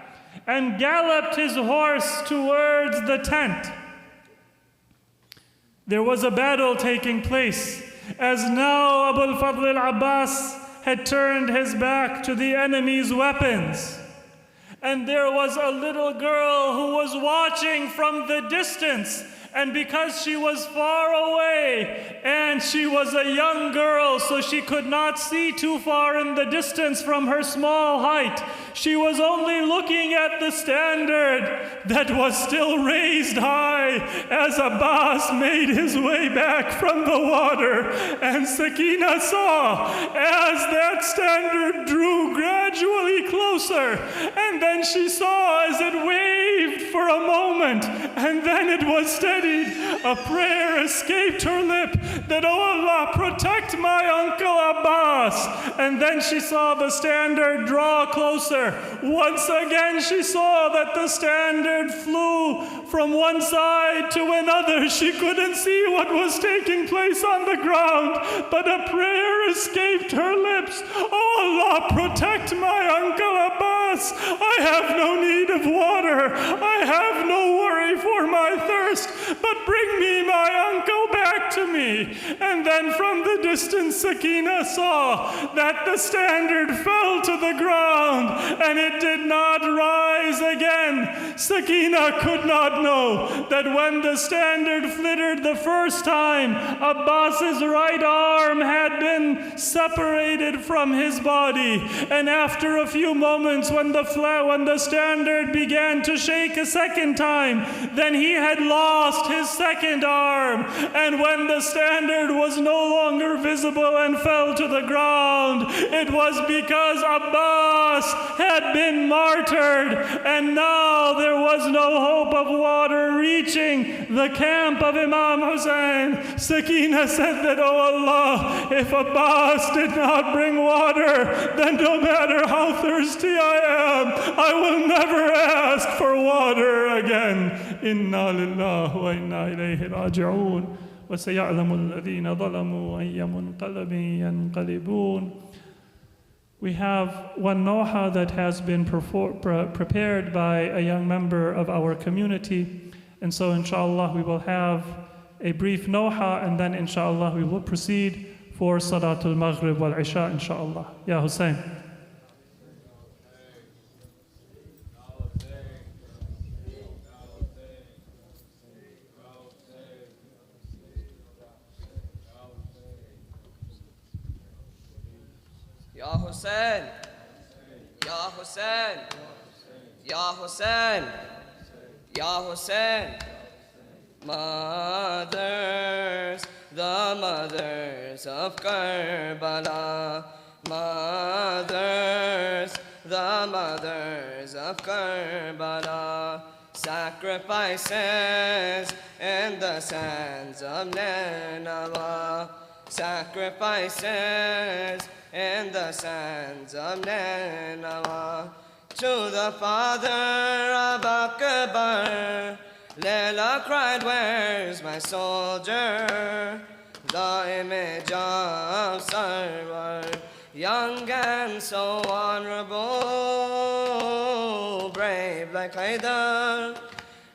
and galloped his horse towards the tent. There was a battle taking place, as now Abu al-Fadl al-Abbas had turned his back to the enemy's weapons. And there was a little girl who was watching from the distance And because she was far away and she was a young girl, so she could not see too far in the distance from her small height, she was only looking at the standard that was still raised high as Abbas made his way back from the water. And Sakina saw as that standard drew gradually closer, and then she saw as it waved for a moment, and then it was steadied. A prayer escaped her lip that, "Oh Allah, protect my uncle Abbas." And then she saw the standard draw closer. Once again she saw that the standard flew from one side to another. She couldn't see what was taking place on the ground, but a prayer escaped her lips. "Oh Allah, protect my uncle Abbas. I have no need of water. I have no worry for my thirst, but bring me my uncle back to me." And then from the distance Sakina saw that the standard fell to the ground and it did not rise again. Sakina could not know that when the standard flittered the first time, Abbas's right arm had been separated from his body. And after a few moments, when the standard began to shake a second time, then he had lost his second arm. And when the standard was no longer visible and fell to the ground, it was because Abbas had been martyred, and now there was no hope of water reaching the camp of Imam Hussein. Sakina said that, "Oh Allah, if Abbas did not bring water, then no matter how thirsty I am, I will never ask for water again." Inna lillahi wa inna ilayhi raji'un. وَسَيَعْلَمُ الَّذِينَ ظَلَمُوا أَيَّ مُنْقَلَبٍ يَنْقَلِبُونَ. We have one noha that has been prepared by a young member of our community. And so inshallah we will have a brief noha, and then inshallah we will proceed for Salatul Maghrib wal Isha inshallah. Ya Hussein. Ya Hussein, Ya Hussein, Ya Hussein, Ya Hussein. Mothers, the mothers of Karbala. Mothers, the mothers of Karbala. Sacrifices in the sands of Nineveh. Sacrifices in the sands of Nineveh. To the father of Akbar, Layla cried, "Where's my soldier?" The image of Sarwar, young and so honorable, brave like Haidar.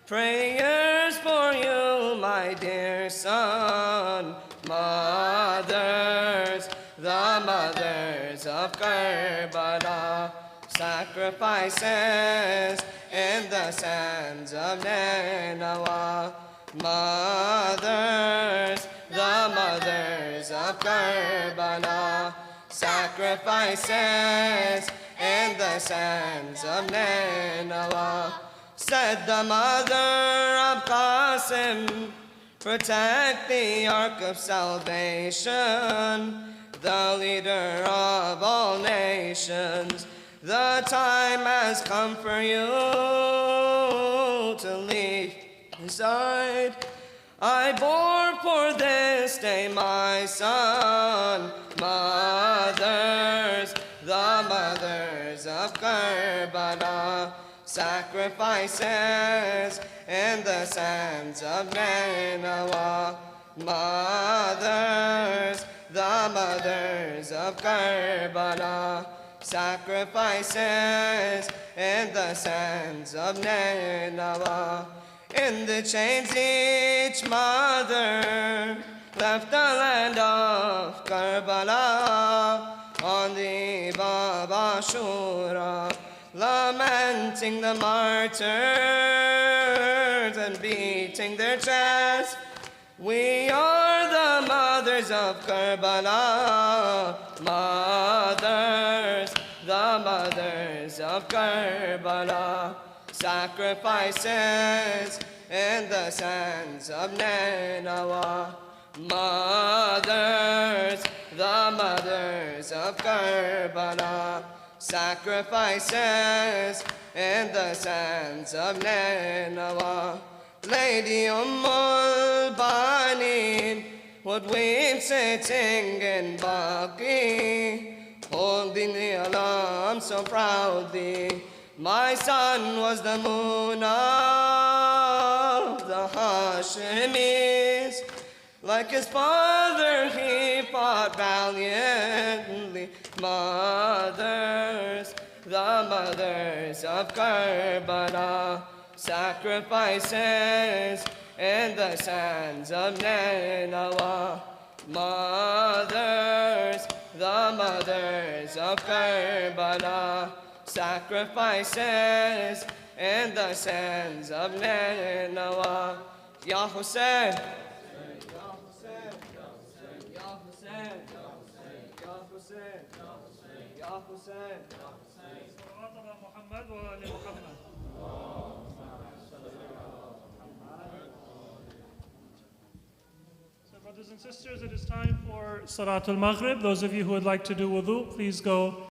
Prayers for you, my dear son. Mothers, the mothers of Karbala. Sacrifices in the sands of Nineveh. Mothers, the mothers of Karbala. Sacrifices in the sands of Nineveh. Said the mother of Qasim, protect the ark of salvation, the leader of all nations. The time has come for you to leave his side. I bore for this day my son. Mothers, the mothers of Karbala. Sacrifices in the sands of Nineveh. Mothers, the mothers of Karbala. Sacrifices in the sands of Nineveh. In the chains each mother left the land of Karbala on the eve of Ashura, lamenting the martyrs sisters and beating their chests. We are the mothers of Karbala, mothers, the mothers of Karbala. Sacrifices in the sands of Nineveh. Mothers, the mothers of Karbala. Sacrifices in the sands of Nineveh. Lady Banin would weep sitting in Baqi, holding the alarm so proudly. My son was the moon of the Hashemis. Like his father, he fought valiantly. Mothers, the mothers of Karbala. Sacrifices in the sands of Nineveh. Mothers, the mothers of Karbala. Sacrifices in the sands of Nineveh. Ya Hussein, Ya Hussein, Ya Hussein, Ya Hussein, Ya Hussein. So brothers and sisters, it is time for Salatul Maghrib. Those of you who would like to do wudu, please go